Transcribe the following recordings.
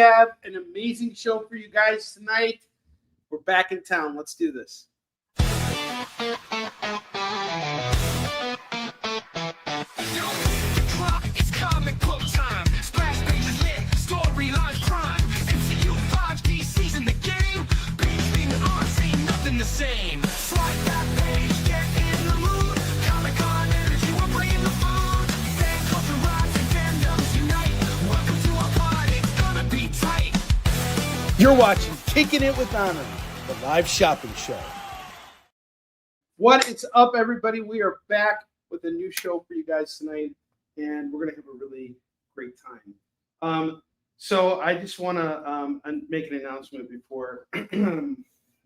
have an amazing show for you guys tonight. We're back in town. Let's do this. The same. Swipe that page, get in the mood. Comic-Con energy, we're bringing the food. Fan culture rise and fandoms unite. Welcome to our party, it's gonna be tight. You're watching Kickin It With Onrie, the live shopping show. What is up, everybody? We are back with a new show for you guys tonight, and we're gonna have a really great time. So I just want to make an announcement before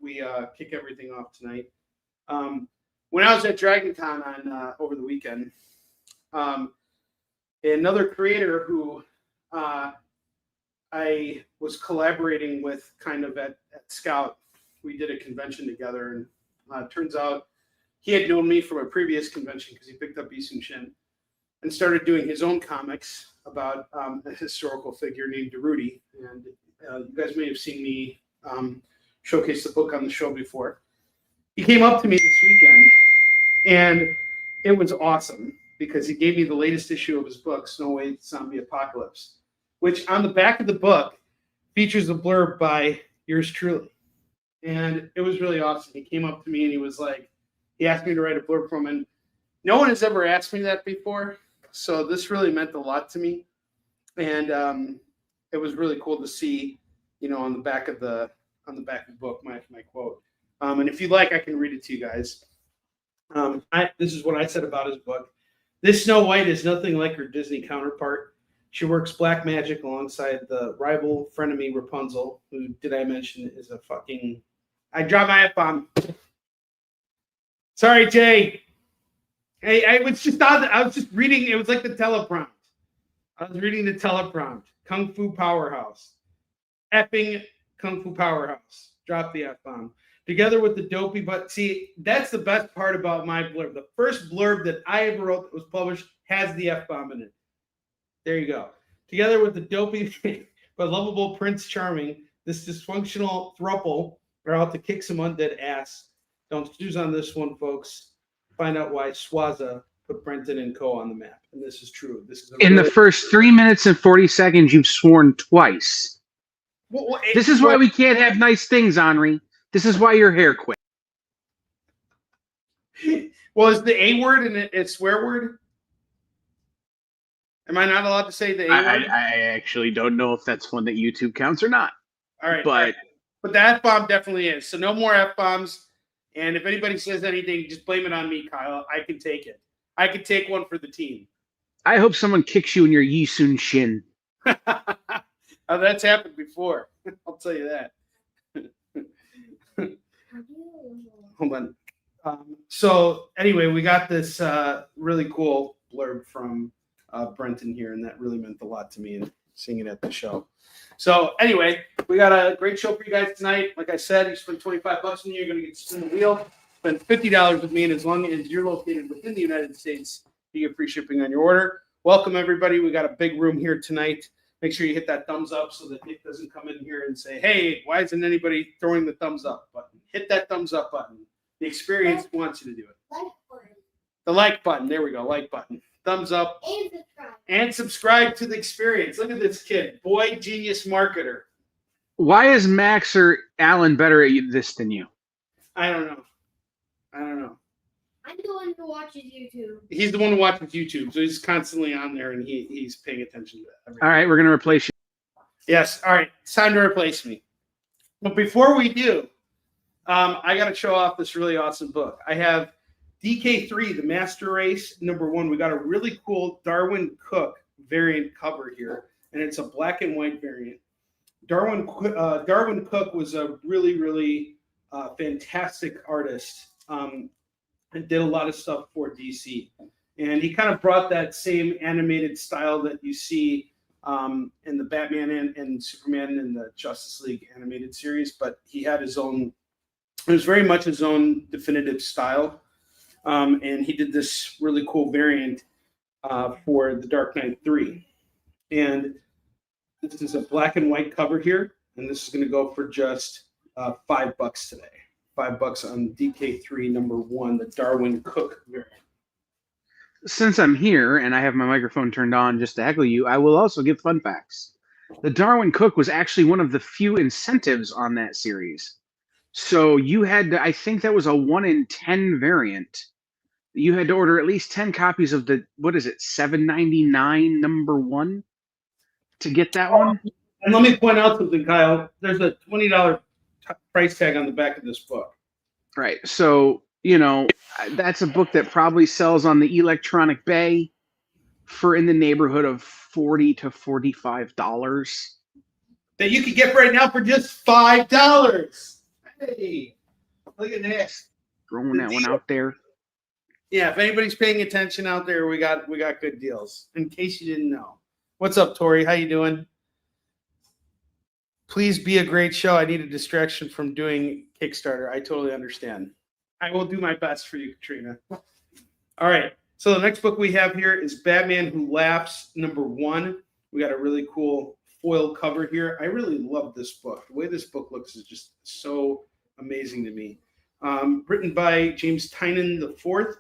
we kick everything off tonight. When I was at DragonCon on over the weekend, another creator who I was collaborating with kind of at Scout, we did a convention together, and turns out he had known me from a previous convention because he picked up Isun Shin and started doing his own comics about a historical figure named Daruti. And you guys may have seen me showcase the book on the show before. He came up to me this weekend, and it was awesome because he gave me the latest issue of his book, Snow White Zombie Apocalypse, which on the back of the book features a blurb by yours truly. And it was really awesome. He came up to me and he was like, he asked me to write a blurb for him, and no one has ever asked me that before. So this really meant a lot to me. And it was really cool to see, you know, on the back of the book, my quote. And if you'd like, I can read it to you guys. This is what I said about his book. This Snow White is nothing like her Disney counterpart. She works black magic alongside the rival frenemy Rapunzel, who, did I mention, is a fucking... I dropped my F-bomb. Sorry, Jay. Hey, I was just reading. It was like the teleprompt. I was reading the teleprompt. Kung Fu Powerhouse. Epping Kung Fu Powerhouse. Drop the F-bomb. Together with the dopey, but see, that's the best part about my blurb. The first blurb that I ever wrote that was published has the F-bomb in it. There you go. Together with the dopey but lovable Prince Charming, this dysfunctional throuple are out to kick some undead ass. Don't snooze on this one, folks. Find out why Swaza put Brenton and Co. on the map. And this is true. This is in the first 3 minutes and 40 seconds, you've sworn twice. This is why we can't have nice things, Onrie. This is why your hair quit. Well, is the A word and a swear word? Am I not allowed to say the A word? I actually don't know if that's one that YouTube counts or not. All right. But the F-bomb definitely is. So no more F-bombs. And if anybody says anything, just blame it on me, Kyle. I can take it. I can take one for the team. I hope someone kicks you in your Isun Shin. Oh, that's happened before. I'll tell you that. Hold on. So anyway, we got this really cool blurb from Brenton here, and that really meant a lot to me and seeing it at the show. So anyway, we got a great show for you guys tonight. Like I said, you spend $25 with me, you're going to get to spin the wheel. Spend $50 with me, and as long as you're located within the United States, you get free shipping on your order. Welcome, everybody. We got a big room here tonight. Make sure you hit that thumbs up so that Nick doesn't come in here and say, hey, why isn't anybody throwing the thumbs up button? Hit that thumbs up button. The experience wants you to do it. Like button. The like button. There we go. Like button. Thumbs up. And subscribe. And subscribe to the experience. Look at this kid. Boy, genius marketer. Why is Max or Alan better at this than you? I don't know. I'm the one who watches YouTube. He's the one who watches YouTube, so he's constantly on there, and he's paying attention to that. All right, we're going to replace you. Yes, all right. It's time to replace me. But before we do, I got to show off this really awesome book. I have DK3, the Master Race, #1. We got a really cool Darwin Cook variant cover here, and it's a black and white variant. Darwin Cook was a really, really fantastic artist. And did a lot of stuff for DC. And he kind of brought that same animated style that you see in the Batman and Superman and the Justice League animated series, but he had his own, it was very much his own definitive style. And he did this really cool variant for the Dark Knight 3. And This is a black and white cover here, and this is going to go for just $5 today. $5 on DK3 #1, the Darwin Cook variant. Since I'm here and I have my microphone turned on just to heckle you, I will also give fun facts. The Darwin Cook was actually one of the few incentives on that series. So you had to, I think that was a 1 in 10 variant. You had to order at least 10 copies of the, what is it, $7.99 #1 to get that one? And let me point out something, Kyle. There's a $20 price tag on the back of this book. Right. So, that's a book that probably sells on the electronic bay for in the neighborhood of $40 to $45. That you could get right now for just $5. Hey, look at this. Throwing that one out there. Yeah, if anybody's paying attention out there, we got good deals. In case you didn't know. What's up, Tori? How you doing? Please be a great show. I need a distraction from doing Kickstarter. I totally understand. I will do my best for you, Katrina. All right. So the next book we have here is Batman Who Laughs #1. We got a really cool foil cover here. I really love this book. The way this book looks is just so amazing to me. Written by James Tynion IV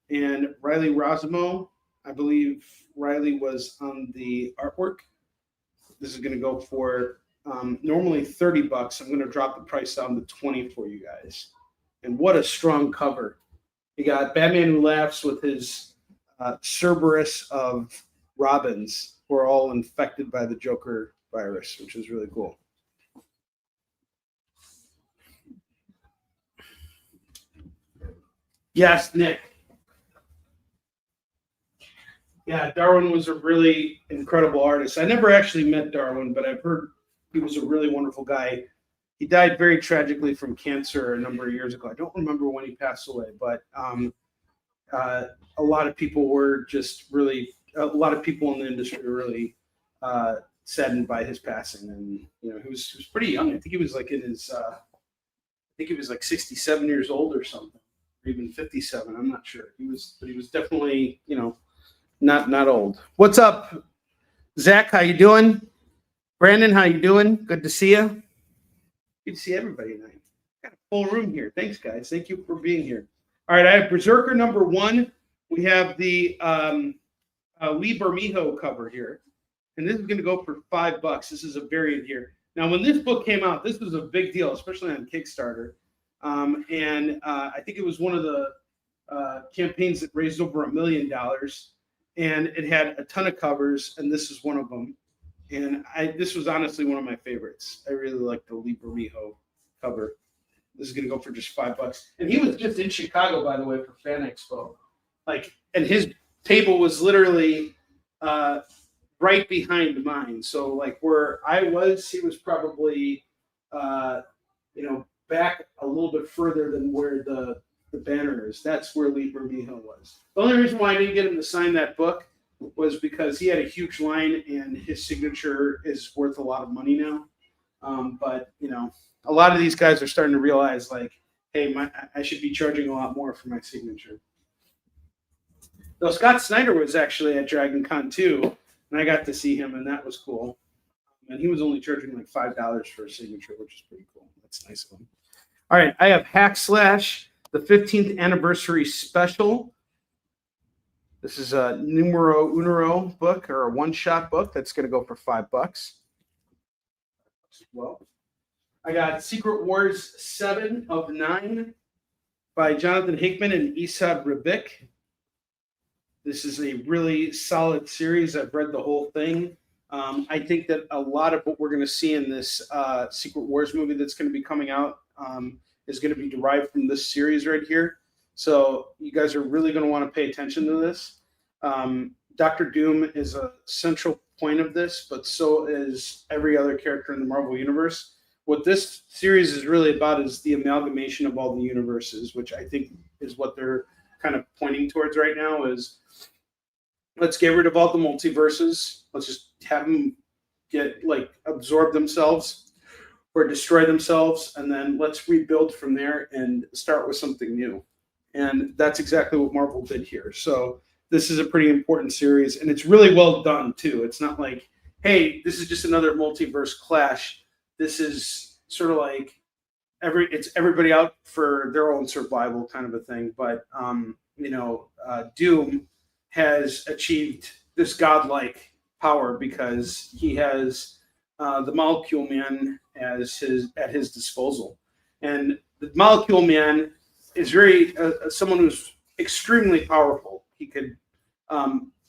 and Riley Rosimo. I believe Riley was on the artwork. This is going to go for normally $30. I'm going to drop the price down to $20 for you guys. And what a strong cover. You got Batman Who Laughs with his Cerberus of Robins who are all infected by the Joker virus, which is really cool. Yes, Nick. Yeah, Darwin was a really incredible artist. I never actually met Darwin, but I've heard he was a really wonderful guy. He died very tragically from cancer a number of years ago. I don't remember when he passed away, but a lot of people were just really, a lot of people in the industry were really saddened by his passing. And he was pretty young. I think he was like in his, I think he was like 67 years old or something, or even 57. I'm not sure. But he was definitely, not old. What's up, Zach? How you doing? Brandon, how you doing? Good to see you. Good to see everybody tonight. Got a full room here. Thanks, guys. Thank you for being here. All right, I have Berserker #1. We have the Lee Bermejo cover here, and this is going to go for $5. This is a variant here. Now, when this book came out, this was a big deal, especially on Kickstarter, and I think it was one of the campaigns that raised over $1 million, and it had a ton of covers, and this is one of them. And this was honestly one of my favorites. I really like the Lee Bermejo cover. This is going to go for just $5. And he was just in Chicago, by the way, for Fan Expo. And his table was literally right behind mine. So, where I was, he was probably, back a little bit further than where the banner is. That's where Lee Bermejo was. The only reason why I didn't get him to sign that book was because he had a huge line and his signature is worth a lot of money now. But a lot of these guys are starting to realize hey, I should be charging a lot more for my signature. Though Scott Snyder was actually at Dragon Con too, and I got to see him, and that was cool. And he was only charging $5 for a signature, which is pretty cool. That's nice of him. All right, I have Hack Slash, the 15th anniversary special. This is a numero uno book, or a one-shot book that's going to go for $5. Well, I got Secret Wars 7 of 9 by Jonathan Hickman and Esad Ribic. This is a really solid series. I've read the whole thing. I think that a lot of what we're going to see in this Secret Wars movie that's going to be coming out is going to be derived from this series right here. So you guys are really going to want to pay attention to this. Dr. Doom is a central point of this, but so is every other character in the Marvel Universe. What this series is really about is the amalgamation of all the universes, which I think is what they're kind of pointing towards right now is let's get rid of all the multiverses. Let's just have them get absorb themselves or destroy themselves, and then let's rebuild from there and start with something new. And that's exactly what Marvel did here. So this is a pretty important series, and it's really well done too. It's not hey, hey, this is just another multiverse clash. This is sort of like it's everybody out for their own survival kind of a thing. But Doom has achieved this godlike power because he has the Molecule Man at his disposal, and the Molecule Man is very someone who's extremely powerful. He could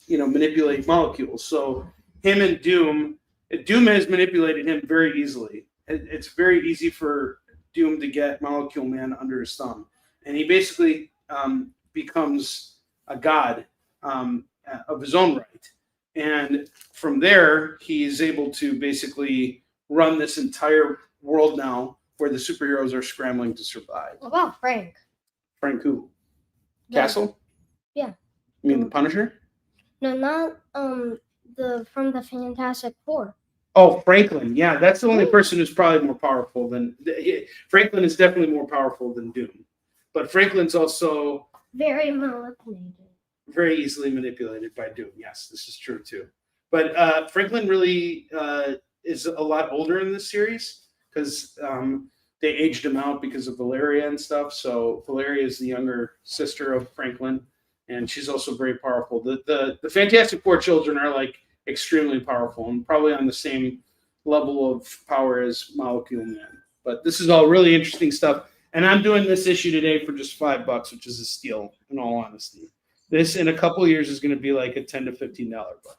manipulate molecules. So him and Doom has manipulated him very easily. It's very easy for Doom to get Molecule Man under his thumb, and he basically becomes a god of his own right. And from there, he's able to basically run this entire world now, where the superheroes are scrambling to survive. What about Frank? Frank who? The- Castle? Yeah. You mean the Punisher? No, not the from the Fantastic Four. Oh, Franklin. Yeah, that's the only person who's probably more powerful than Franklin is definitely more powerful than Doom. But Franklin's also Very manipulated. very easily manipulated by Doom. Yes, this is true too. But Franklin really is a lot older in this series because they aged him out because of Valeria and stuff. So Valeria is the younger sister of Franklin, and she's also very powerful. The Fantastic Four children are like extremely powerful and probably on the same level of power as Molecule Man. But this is all really interesting stuff. And I'm doing this issue today for just $5, which is a steal, in all honesty. This in a couple of years is going to be like a $10 to $15 book.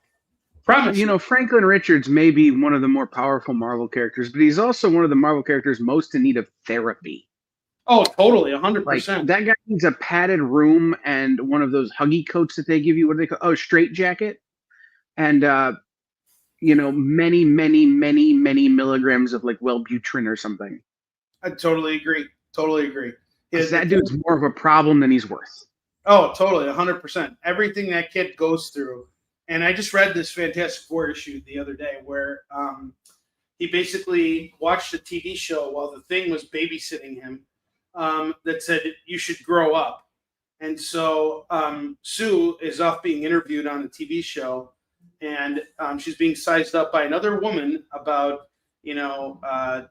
Promise. Franklin Richards may be one of the more powerful Marvel characters, but he's also one of the Marvel characters most in need of therapy. Oh, totally, 100%. Like, that guy needs a padded room and one of those huggy coats that they give you. What do they call? Oh, straight jacket. And many, many, many, many milligrams of like Wellbutrin or something. I totally agree. Totally agree. That dude's more of a problem than he's worth. Oh, totally, 100%. Everything that kid goes through. And I just read this Fantastic Four issue the other day where he basically watched a TV show while the Thing was babysitting him that said, you should grow up. And so Sue is off being interviewed on a TV show, and she's being sized up by another woman about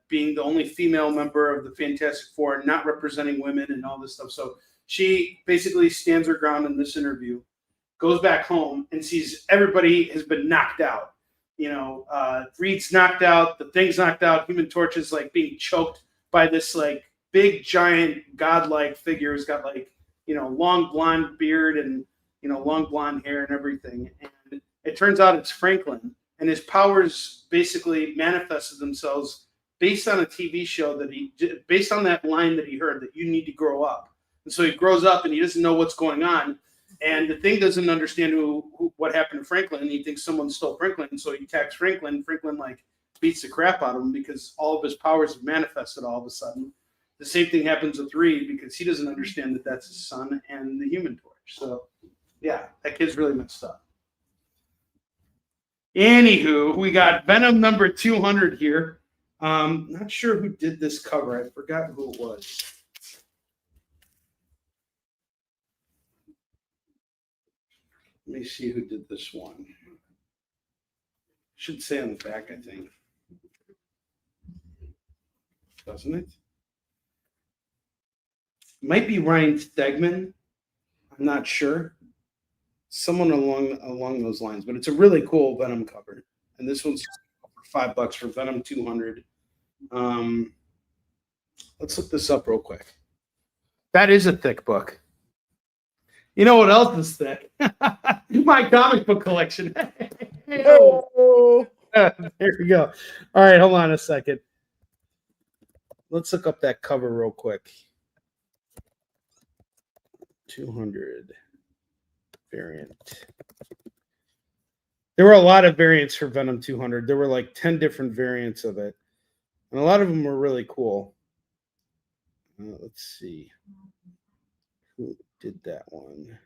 being the only female member of the Fantastic Four and not representing women and all this stuff. So she basically stands her ground in this interview, goes back home and sees everybody has been knocked out. Reed's knocked out, the Thing's knocked out, Human Torch is like being choked by this like big giant godlike figure who's got like long blonde beard and long blonde hair and everything. And it turns out it's Franklin. And his powers basically manifested themselves based on a TV show based on that line that he heard that you need to grow up. And so he grows up and he doesn't know what's going on. And the Thing doesn't understand what happened to Franklin. And he thinks someone stole Franklin. And so he attacks Franklin. Franklin like beats the crap out of him because all of his powers have manifested all of a sudden. The same thing happens with Reed because he doesn't understand that that's his son and the Human Torch. So yeah, that kid's really messed up. Anywho, we got Venom number 200 here. Not sure who did this cover. I forgot who it was. Let me see who did this one. Should say on the back, I think. Doesn't it? Might be Ryan Stegman. I'm not sure. Someone along those lines, but it's a really cool Venom cover, and this one's for $5 for Venom 200. Let's look this up real quick. That is a thick book. You know what else is thick? My comic book collection. Oh, there we go. All right, hold on a second. Let's look up that cover real quick. 200. Variant. There were a lot of variants for Venom 200. There were like 10 different variants of it. And a lot of them were really cool. Let's see. Who did that one?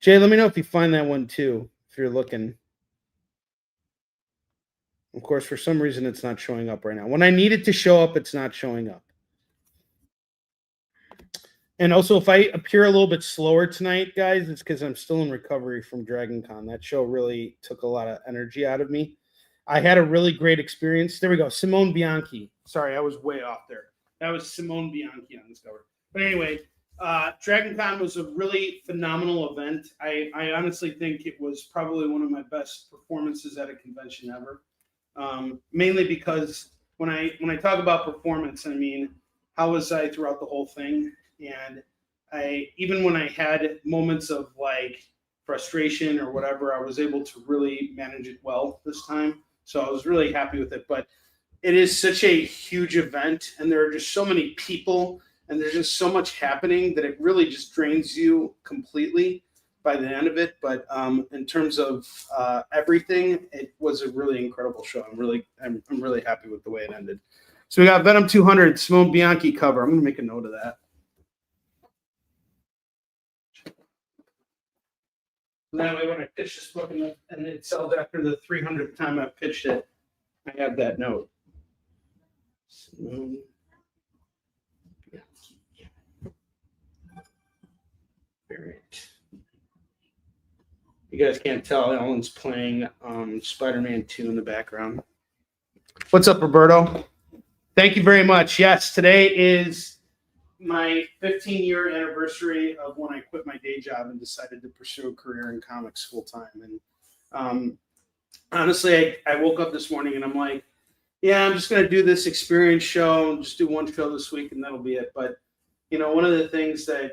Jay, let me know if you find that one too, if you're looking. Of course, for some reason, it's not showing up right now. When I need it to show up, it's not showing up. And also, if I appear a little bit slower tonight, guys, it's because I'm still in recovery from Dragon Con. That show really took a lot of energy out of me. I had a really great experience. There we go. Simone Bianchi. Sorry, I was way off there. That was Simone Bianchi on this cover. But anyway, Dragon Con was a really phenomenal event. I honestly think it was probably one of my best performances at a convention ever. Mainly because when I talk about performance, I mean, how was I throughout the whole thing? And even when I had moments of like frustration or whatever, I was able to really manage it well this time. So I was really happy with it. But it is such a huge event, and there are just so many people, and there's just so much happening that it really just drains you completely by the end of it. But in terms of everything, it was a really incredible show. I'm really happy with the way it ended. So we got Venom 200 Simone Bianchi cover. I'm gonna make a note of that. And that way, when I pitch this book and it sells after the 300th time I've pitched it, I have that note. Simone Bianchi. Variant. You guys can't tell, Ellen's playing Spider-Man 2 in the background. What's up, Roberto? Thank you very much. Yes, today is my 15-year anniversary of when I quit my day job and decided to pursue a career in comics full time. And honestly, I woke up this morning and I'm like, yeah, I'm just going to do this experience show and just do one show this week and that'll be it. But, you know, one of the things that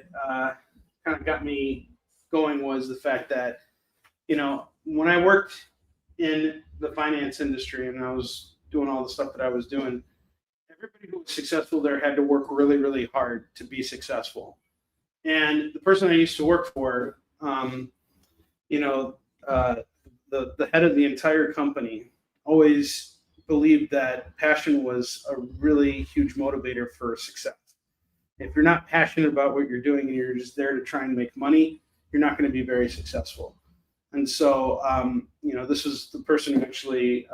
kind of got me going was the fact that, you know, when I worked in the finance industry and I was doing all the stuff that I was doing, everybody who was successful there had to work really, really hard to be successful. And the person I used to work for, you know, the head of the entire company always believed that passion was a really huge motivator for success. If you're not passionate about what you're doing and you're just there to try and make money, you're not going to be very successful. And so, you know, this was the person who actually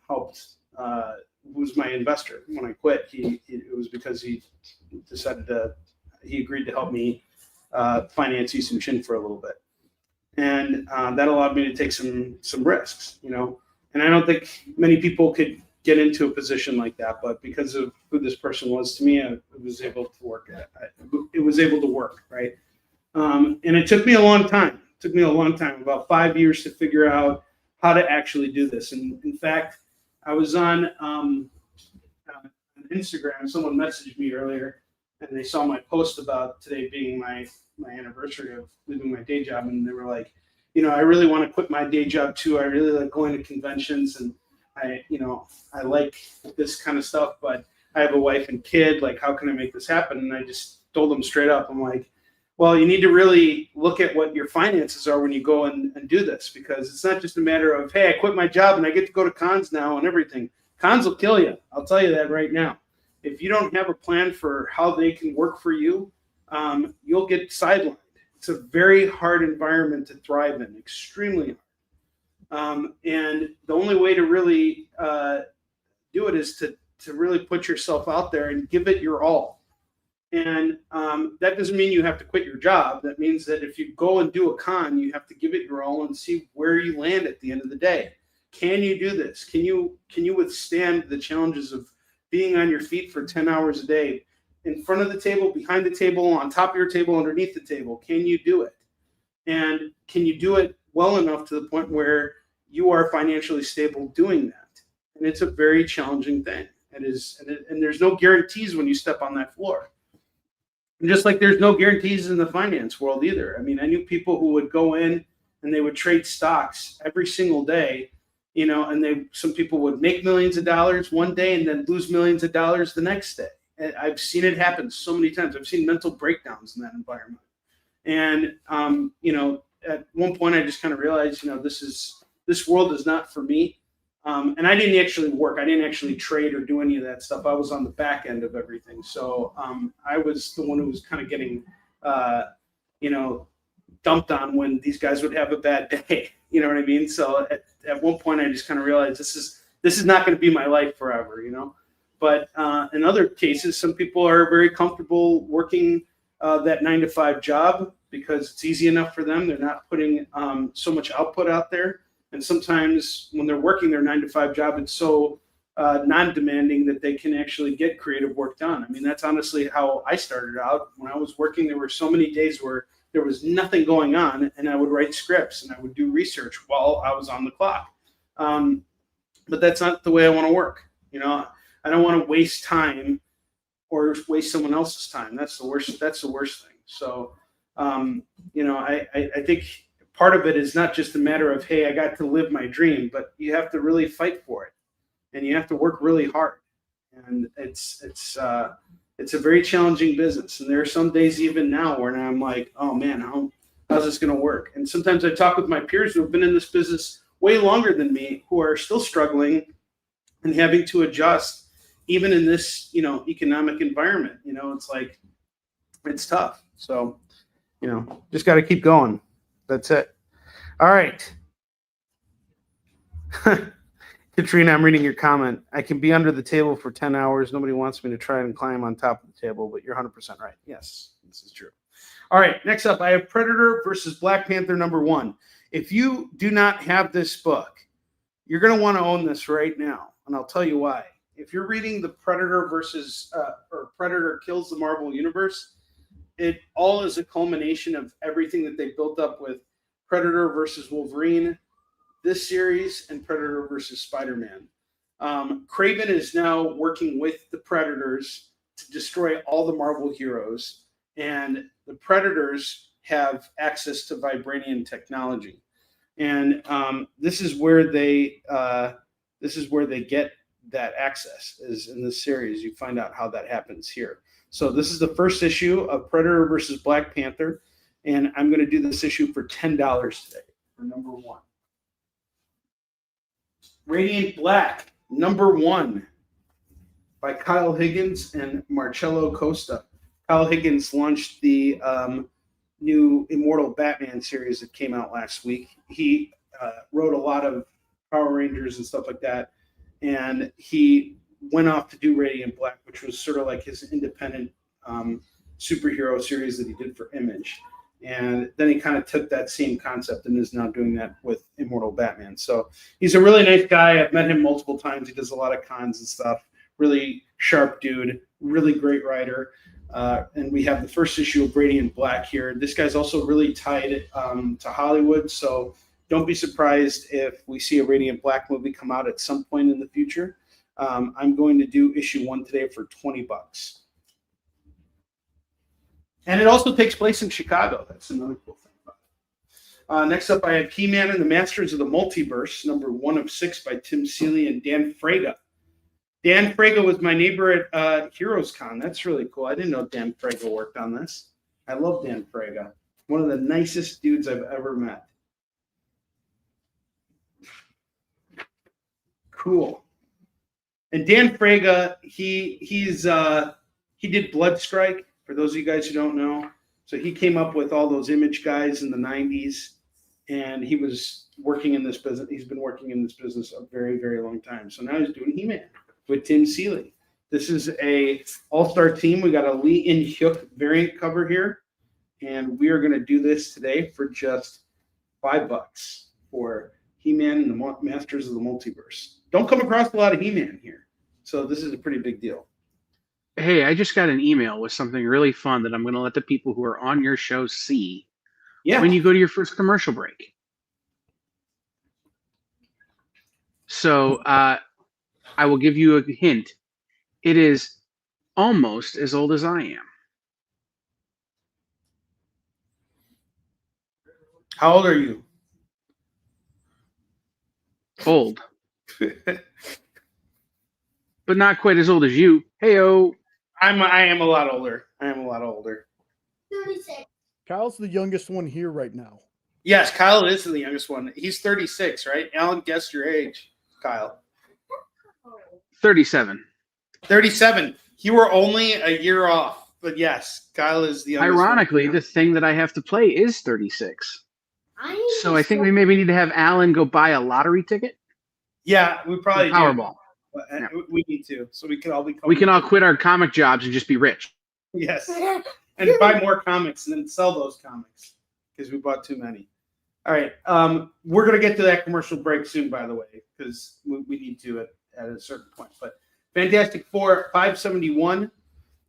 helped, was my investor when I quit. It was because he agreed to help me finance Easton Chin for a little bit. And that allowed me to take some risks, you know. And I don't think many people could get into a position like that, but because of who this person was to me, it was able to work. It was able to work, right? And it took me a long time. It took me a long time, about 5 years, to figure out how to actually do this. And in fact, I was on Instagram. Someone messaged me earlier, and they saw my post about today being my anniversary of leaving my day job, and they were like, you know, I really want to quit my day job too. I really like going to conventions, and I like this kind of stuff, but I have a wife and kid. Like, how can I make this happen? And I just told them straight up, I'm like, well, you need to really look at what your finances are when you go and do this, because it's not just a matter of, hey, I quit my job and I get to go to cons now and everything. Cons will kill you. I'll tell you that right now. If you don't have a plan for how they can work for you, you'll get sidelined. It's a very hard environment to thrive in, extremely hard. And the only way to really do it is to really put yourself out there and give it your all. And that doesn't mean you have to quit your job. That means that if you go and do a con, you have to give it your all and see where you land at the end of the day. Can you do this? Can you withstand the challenges of being on your feet for 10 hours a day, in front of the table, behind the table, on top of your table, underneath the table? Can you do it? And can you do it well enough to the point where you are financially stable doing that? And it's a very challenging thing. It is, and there's no guarantees when you step on that floor. And just like there's no guarantees in the finance world either. I mean, I knew people who would go in and they would trade stocks every single day, you know, and some people would make millions of dollars one day and then lose millions of dollars the next day. And I've seen it happen so many times. I've seen mental breakdowns in that environment. And, you know, at one point I just kind of realized, you know, this world is not for me. And I didn't actually work. I didn't actually trade or do any of that stuff. I was on the back end of everything. So I was the one who was kind of getting, you know, dumped on when these guys would have a bad day. You know what I mean? So at one point I just kind of realized this is not going to be my life forever, you know. But in other cases, some people are very comfortable working that 9 to 5 job because it's easy enough for them. They're not putting so much output out there. And sometimes when they're working their 9 to 5 job, it's so non-demanding that they can actually get creative work done. I mean, that's honestly how I started out. When I was working, there were so many days where there was nothing going on, and I would write scripts and I would do research while I was on the clock. But that's not the way I want to work. You know, I don't want to waste time or waste someone else's time. That's the worst. That's the worst thing. So, you know, I think part of it is not just a matter of, hey, I got to live my dream, but you have to really fight for it, and you have to work really hard. And it's a very challenging business. And there are some days even now where I'm like, oh man, how's this going to work? And sometimes I talk with my peers who have been in this business way longer than me, who are still struggling and having to adjust even in this, you know, economic environment. You know, it's like, it's tough. So, you know, just got to keep going. That's it. All right. Katrina, I'm reading your comment. I can be under the table for 10 hours. Nobody wants me to try and climb on top of the table, but you're 100% right. Yes, this is true. All right, next up, I have Predator versus Black Panther #1. If you do not have this book, you're going to want to own this right now, and I'll tell you why. If you're reading the Predator versus or Predator Kills the Marvel Universe, it all is a culmination of everything that they built up with Predator versus Wolverine, this series, and Predator versus Spider-Man. Kraven is now working with the Predators to destroy all the Marvel heroes, and the Predators have access to vibranium technology, and this is where they get that access. Is in this series. You find out how that happens here. So this is the first issue of Predator versus Black Panther, and I'm going to do this issue for $10 today for #1. Radiant Black, #1 by Kyle Higgins and Marcello Costa. Kyle Higgins launched the new Immortal Batman series that came out last week. He wrote a lot of Power Rangers and stuff like that, and he went off to do Radiant Black, which was sort of like his independent superhero series that he did for Image. And then he kind of took that same concept and is now doing that with Immortal Batman. So he's a really nice guy. I've met him multiple times. He does a lot of cons and stuff. Really sharp dude, really great writer. And we have the first issue of Radiant Black here. This guy's also really tied to Hollywood. So don't be surprised if we see a Radiant Black movie come out at some point in the future. I'm going to do issue 1 today for $20. And it also takes place in Chicago. That's another cool thing about it. Next up, I have He-Man and the Masters of the Multiverse, #1 of 6 by Tim Seeley and Dan Fraga. Dan Fraga was my neighbor at Heroes Con. That's really cool. I didn't know Dan Fraga worked on this. I love Dan Fraga. One of the nicest dudes I've ever met. Cool. And Dan Fraga, he did Bloodstrike. For those of you guys who don't know, so he came up with all those Image guys in the 90s, and he was working in this business. He's been working in this business a very, very long time. So now he's doing He-Man with Tim Seeley. This is a all-star team. We got a Lee In-hyuk variant cover here, and we are going to do this today for just $5 for He-Man and the Masters of the Multiverse. Don't come across a lot of He-Man here, so this is a pretty big deal. Hey, I just got an email with something really fun that I'm going to let the people who are on your show see when you go to your first commercial break. So I will give you a hint. It is almost as old as I am. How old are you? Old. But not quite as old as you. Hey-o. I am a lot older. 36. Kyle's the youngest one here right now. Yes, Kyle is the youngest one. He's 36, right? Alan, guess your age, Kyle. 37. 37. You were only a year off, but yes, Kyle is the youngest Ironically, one. the thing that I have to play is 36. So I think we we maybe need to have Alan go buy a lottery ticket. Yeah, we probably The Powerball. do. But, Yeah. We need to, so we can all be. We can all quit our comic jobs and just be rich. Yes. and buy more comics and then sell those comics because we bought too many. All right. We're going to get to that commercial break soon, by the way, because we need to at a certain point. But Fantastic Four 571.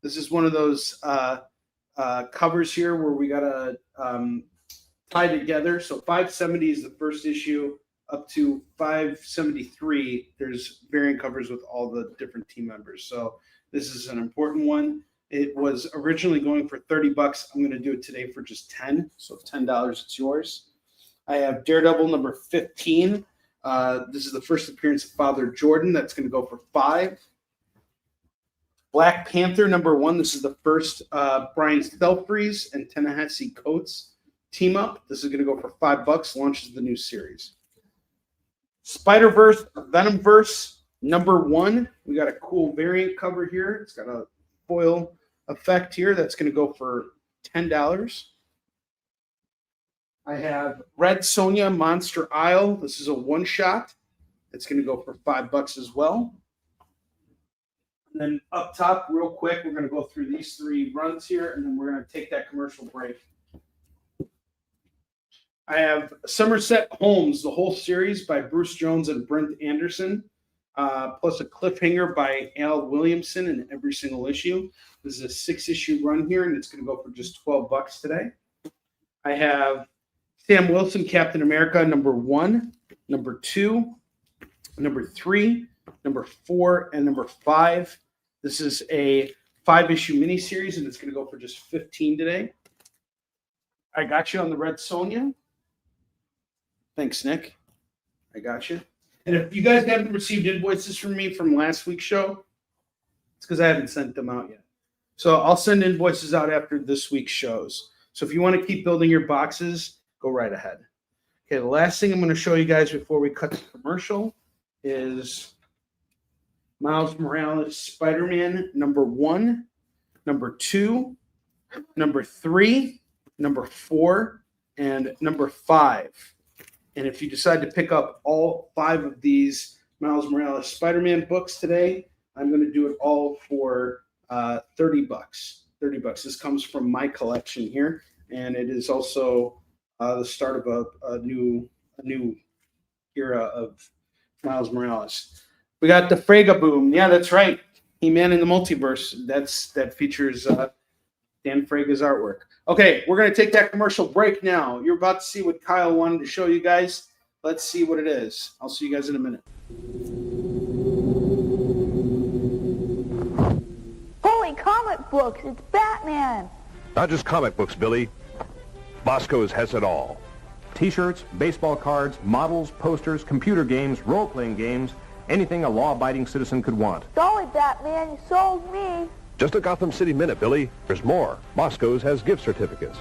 This is one of those covers here where we got to tie together. So 570 is the first issue up to 573. There's variant covers with all the different team members. So this is an important one. It was originally going for $30. I'm going to do it today for just 10. So $10, it's yours. I have Daredevil number 15. This is the first appearance of Father Jordan. That's going to go for $5. Black Panther number 1. This is the first Brian Stelfreeze and Ta-Nehisi Coates team up. This is going to go for $5. Launches the new series. Spider-Verse, Venomverse number 1. We got a cool variant cover here. It's got a foil effect here. That's going to go for $10. I have Red Sonja Monster Isle. This is a one-shot. It's going to go for $5 as well. And then up top, real quick, we're going to go through these 3 runs here, and then we're going to take that commercial break. I have Somerset Holmes, the whole series by Bruce Jones and Brent Anderson, plus a cliffhanger by Al Williamson in every single issue. This is a 6-issue run here, and it's going to go for just $12 today. I have Sam Wilson, Captain America, number 1, number 2, number 3, number 4, and number 5. This is a 5-issue miniseries, and it's going to go for just $15 today. I got you on the Red Sonja. Thanks, Nick. I got you. And if you guys haven't received invoices from me from last week's show, it's because I haven't sent them out yet. So I'll send invoices out after this week's shows. So if you want to keep building your boxes, go right ahead. Okay, the last thing I'm going to show you guys before we cut the commercial is Miles Morales Spider-Man number 1, number 2, number 3, number 4, and number 5. And if you decide to pick up all 5 of these Miles Morales Spider-Man books today, I'm going to do it all for $30. $30. This comes from my collection here, and it is also the start of a new era of Miles Morales. We got the Frega Boom. Yeah, that's right. He-Man in the Multiverse. That features Dan Frega's artwork. Okay, we're going to take that commercial break now. You're about to see what Kyle wanted to show you guys. Let's see what it is. I'll see you guys in a minute. Holy comic books, it's Batman! Not just comic books, Billy. Bosco's has it all. T-shirts, baseball cards, models, posters, computer games, role-playing games, anything a law-abiding citizen could want. Golly, Batman, you sold me! Just a Gotham City minute, Billy. There's more. Bosco's has gift certificates.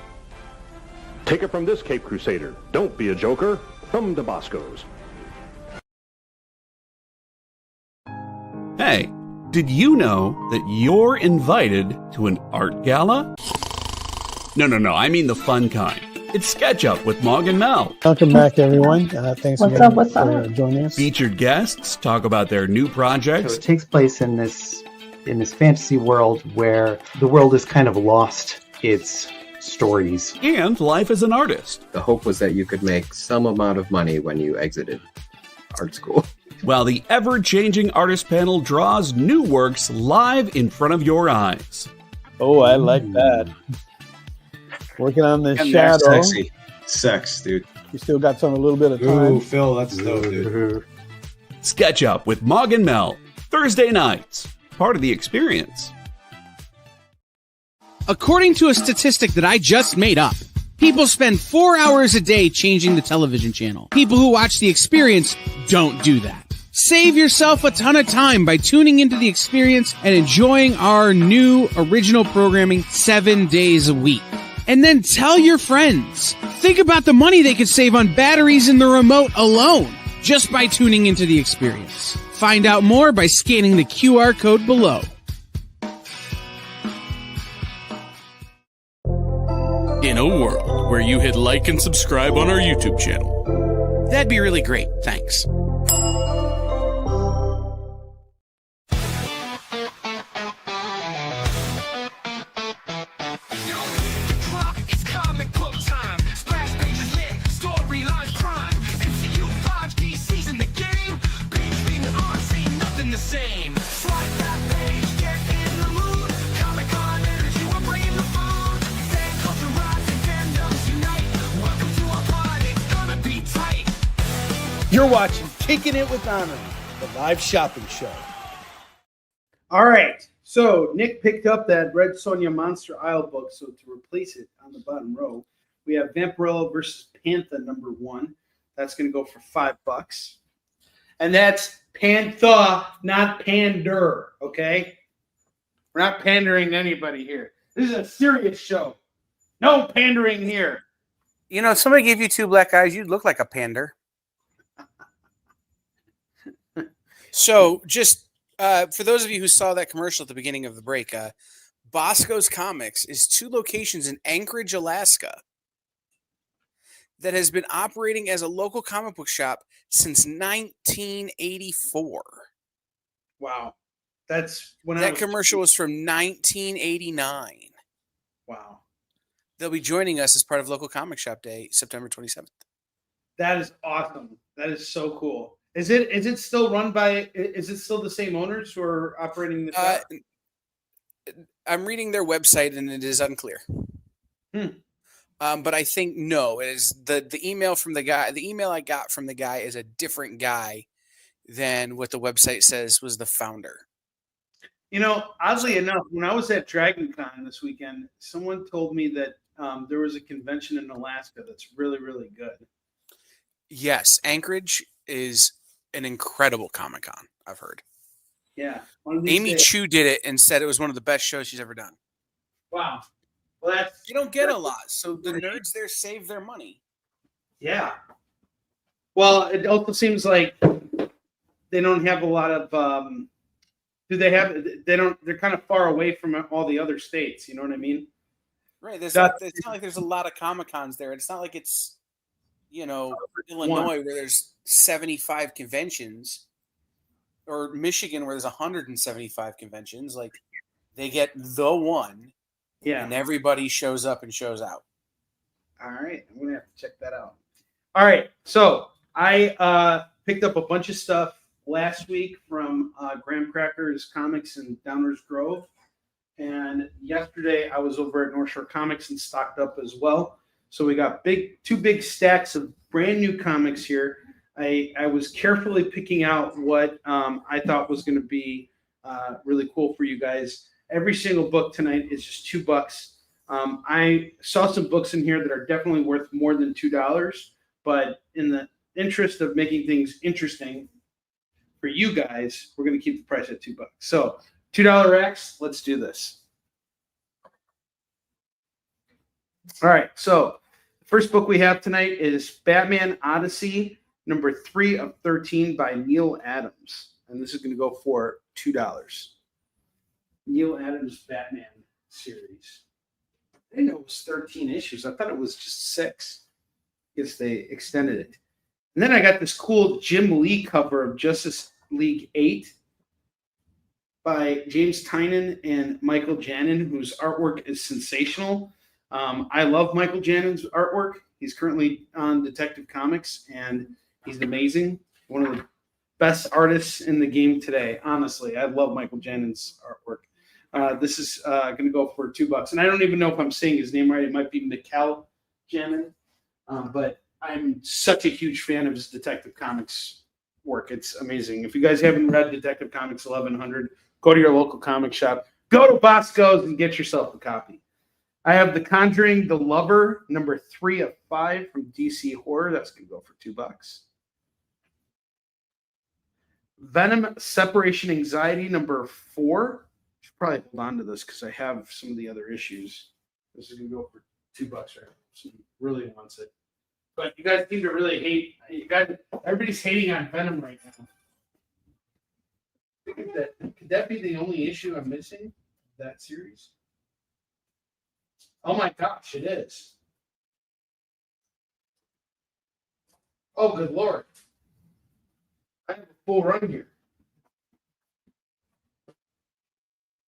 Take it from this Cape Crusader. Don't be a joker. Come to Bosco's. Hey, did you know that you're invited to an art gala? No, I mean the fun kind. It's SketchUp with Mog and Mel. Welcome back, everyone. Thanks again What's up? for joining us. Featured guests talk about their new So projects. it takes place in this fantasy world where the world has kind of lost its stories. And life as an artist. The hope was that you could make some amount of money when you exited art school. While the ever-changing artist panel draws new works live in front of your eyes. Oh, I like that. Working on this And shadow. that's sexy. Sex, dude. You still got some a little bit of time. Ooh, Phil, that's dope, dude. SketchUp with Mog and Mel. Thursday nights. Part of the experience. According to a statistic that I just made up, people spend 4 hours a day changing the television channel. People who watch The Experience don't do that. Save yourself a ton of time by tuning into The Experience and enjoying our new original programming 7 days a week. And then tell your friends. Think about the money they could save on batteries in the remote alone just by tuning into The Experience. Find out more by scanning the QR code below. In a world where you hit like and subscribe on our YouTube channel. That'd be really great. Thanks. You're watching Kickin It With Onrie, the live shopping show. All right. So Nick picked up that Red Sonja Monster Isle book. So to replace it on the bottom row, we have Vampirella versus Pantha #1. That's going to go for $5. And that's Pantha, not pander. Okay. We're not pandering to anybody here. This is a serious show. No pandering here. You know, if somebody gave you 2 black eyes, you'd look like a pander. So just for those of you who saw that commercial at the beginning of the break, Bosco's Comics is 2 locations in Anchorage, Alaska that has been operating as a local comic book shop since 1984. Wow. That's when that commercial was from 1989. Wow. They'll be joining us as part of Local Comic Shop Day, September 27th. That is awesome. That is so cool. Is it still run by? Is it still the same owners who are operating the shop? I'm reading their website and it is unclear. But I think no. It is the email from the guy. The email I got from the guy is a different guy than what the website says was the founder. You know, oddly enough, when I was at Dragon Con this weekend, someone told me that there was a convention in Alaska that's really, really good. Yes, Anchorage is an incredible Comic-Con, I've heard. Yeah. Amy Chu did it and said it was one of the best shows she's ever done. Wow. Well, you don't get a lot, so the nerds there save their money. Yeah. Well, it also seems like they don't have a lot of they're kind of far away from all the other states, you know what I mean? Right. It's not like there's a lot of Comic-Cons there. It's not like it's, Illinois where there's 75 conventions, or Michigan where there's 175 conventions. Like, they get the one, and everybody shows up and shows out. All right, I'm gonna have to check that out. All right, so I picked up a bunch of stuff last week from Graham Cracker's Comics in Downers Grove, and yesterday I was over at North Shore Comics and stocked up as well. So we got two big stacks of brand new comics here. I was carefully picking out what I thought was going to be really cool for you guys. Every single book tonight is just $2. I saw some books in here that are definitely worth more than $2, but in the interest of making things interesting for you guys, we're going to keep the price at $2. So $2 X, let's do this. All right, so the first book we have tonight is Batman Odyssey, number 3 of 13 by Neil Adams. And this is going to go for $2. Neil Adams Batman series. I didn't know it was 13 issues. I thought it was just 6. I guess they extended it. And then I got this cool Jim Lee cover of Justice League 8 by James Tynion and Michael Janin, whose artwork is sensational. I love Michael Janin's artwork. He's currently on Detective Comics, and he's amazing. One of the best artists in the game today, honestly. I love Michael Janin's artwork. This is going to go for $2. And I don't even know if I'm saying his name right. It might be Mikhail Janin. But I'm such a huge fan of his Detective Comics work. It's amazing. If you guys haven't read Detective Comics 1100, go to your local comic shop. Go to Bosco's and get yourself a copy. I have The Conjuring, The Lover, number 3 of 5 from DC Horror. That's going to go for $2. Venom Separation Anxiety, number 4. Should probably hold on to this because I have some of the other issues. This is going to go for $2 right now. Someone really wants it. But you guys seem to really hate. Everybody's hating on Venom right now. Could that be the only issue I'm missing? That series? Oh my gosh, it is. Oh, good Lord. I have a full run here.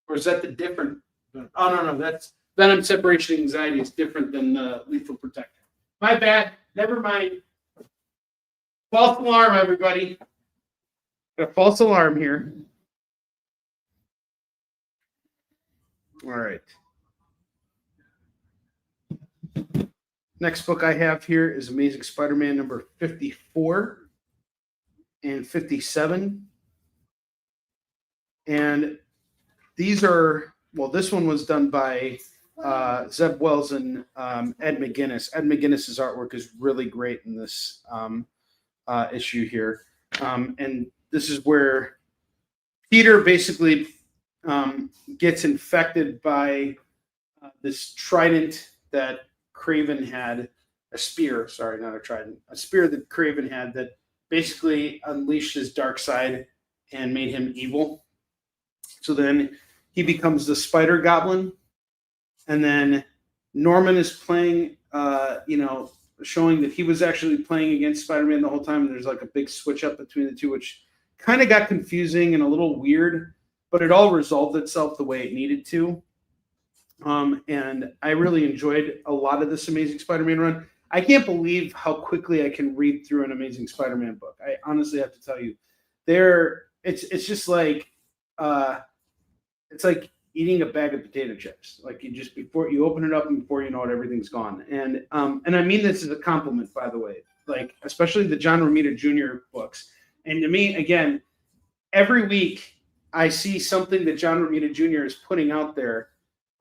Or is that the different? Oh, no, that's Venom Separation Anxiety is different than the Lethal Protector. My bad. Never mind. False alarm, everybody. Got a false alarm here. All right. Next book I have here is Amazing Spider-Man number 54. and 57. And these are, well, this one was done by Zeb Wells and Ed McGuinness. Ed McGuinness's artwork is really great in this issue here. And this is where Peter basically gets infected by this trident that Craven had, a spear, sorry, not a trident, a spear that Craven had that basically unleashed his dark side and made him evil. So then he becomes the Spider Goblin. And then Norman is playing, showing that he was actually playing against Spider-Man the whole time. And there's like a big switch up between the two, which kind of got confusing and a little weird, but it all resolved itself the way it needed to. And I really enjoyed a lot of this Amazing Spider-Man run. I can't believe how quickly I can read through an Amazing Spider-Man book. I honestly have to tell you, it's just like it's like eating a bag of potato chips. Like you just before you open it up and before you know it, everything's gone. And I mean this as a compliment, by the way. Like especially the John Romita Jr. books. And to me, again, every week I see something that John Romita Jr. is putting out there,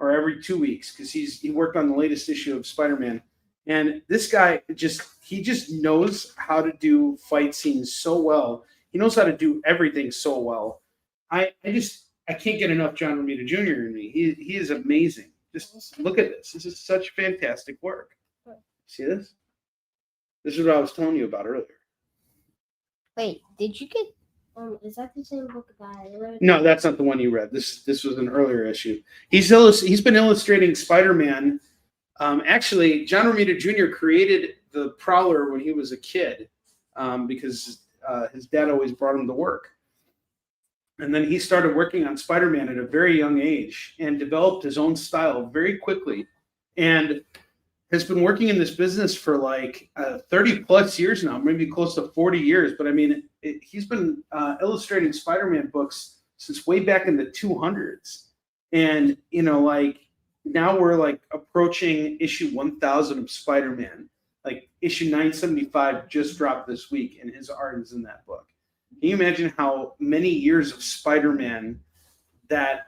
or every 2 weeks, because he worked on the latest issue of Spider-Man. And this guy just knows how to do fight scenes so well. He knows how to do everything so well. I can't get enough John Romita Jr. in me. He is amazing. Just look at this. This is such fantastic work. See this? This is what I was telling you about earlier. Wait, did you get? Is that the same book that I read? No, that's not the one you read. This was an earlier issue. He's been illustrating Spider-Man. Actually, John Romita Jr. created the Prowler when he was a kid because his dad always brought him to work. And then he started working on Spider-Man at a very young age and developed his own style very quickly. And has been working in this business for like 30 plus years now, maybe close to 40 years. But I mean, he's been illustrating Spider-Man books since way back in the 200s. And, like now we're like approaching issue 1000 of Spider-Man. Like issue 975 just dropped this week and his art is in that book. Can you imagine how many years of Spider-Man that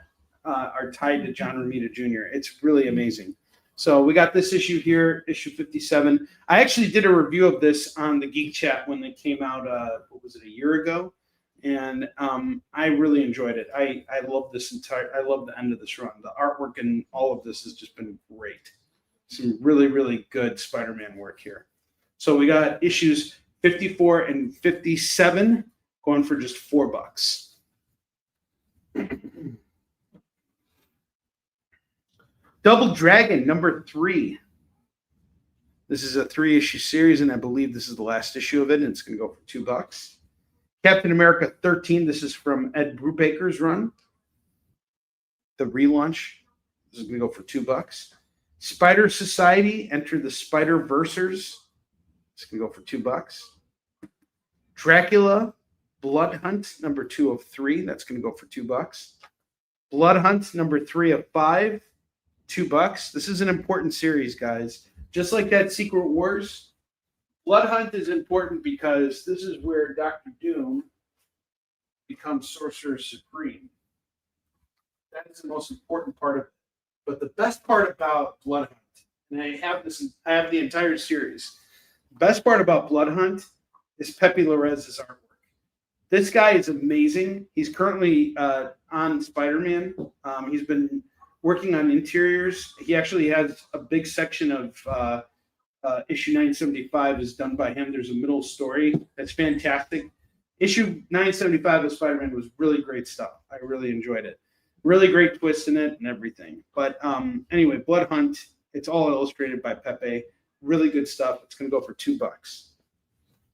are tied to John Romita Jr.? It's really amazing. So we got this issue here, issue 57. I actually did a review of this on the Geek Chat when they came out, a year ago? And I really enjoyed it. I love I love the end of this run. The artwork and all of this has just been great. Some really, really good Spider-Man work here. So we got issues 54 and 57 going for just $4. Double Dragon number 3. This is a 3-issue series, and I believe this is the last issue of it, and it's going to go for $2. Captain America 13. This is from Ed Brubaker's run. The relaunch. This is going to go for $2. Spider Society. Enter the Spider-Versers. It's going to go for $2. Dracula Blood Hunt number 2 of 3. That's going to go for $2. Blood Hunt number 3 of 5. $2. This is an important series, guys. Just like that Secret Wars, Blood Hunt is important because this is where Dr. Doom becomes Sorcerer Supreme. That is the most important part of it. But the best part about Blood Hunt, and I have the entire series. The best part about Blood Hunt is Pepe Larraz's artwork. This guy is amazing. He's currently on Spider-Man. He's been working on interiors. He actually has a big section of issue 975 is done by him. There's a middle story that's fantastic. Issue 975 of Spider-Man was really great stuff. I really enjoyed it. Really great twist in it and everything. But anyway, Blood Hunt, it's all illustrated by Pepe. Really good stuff. It's going to go for $2.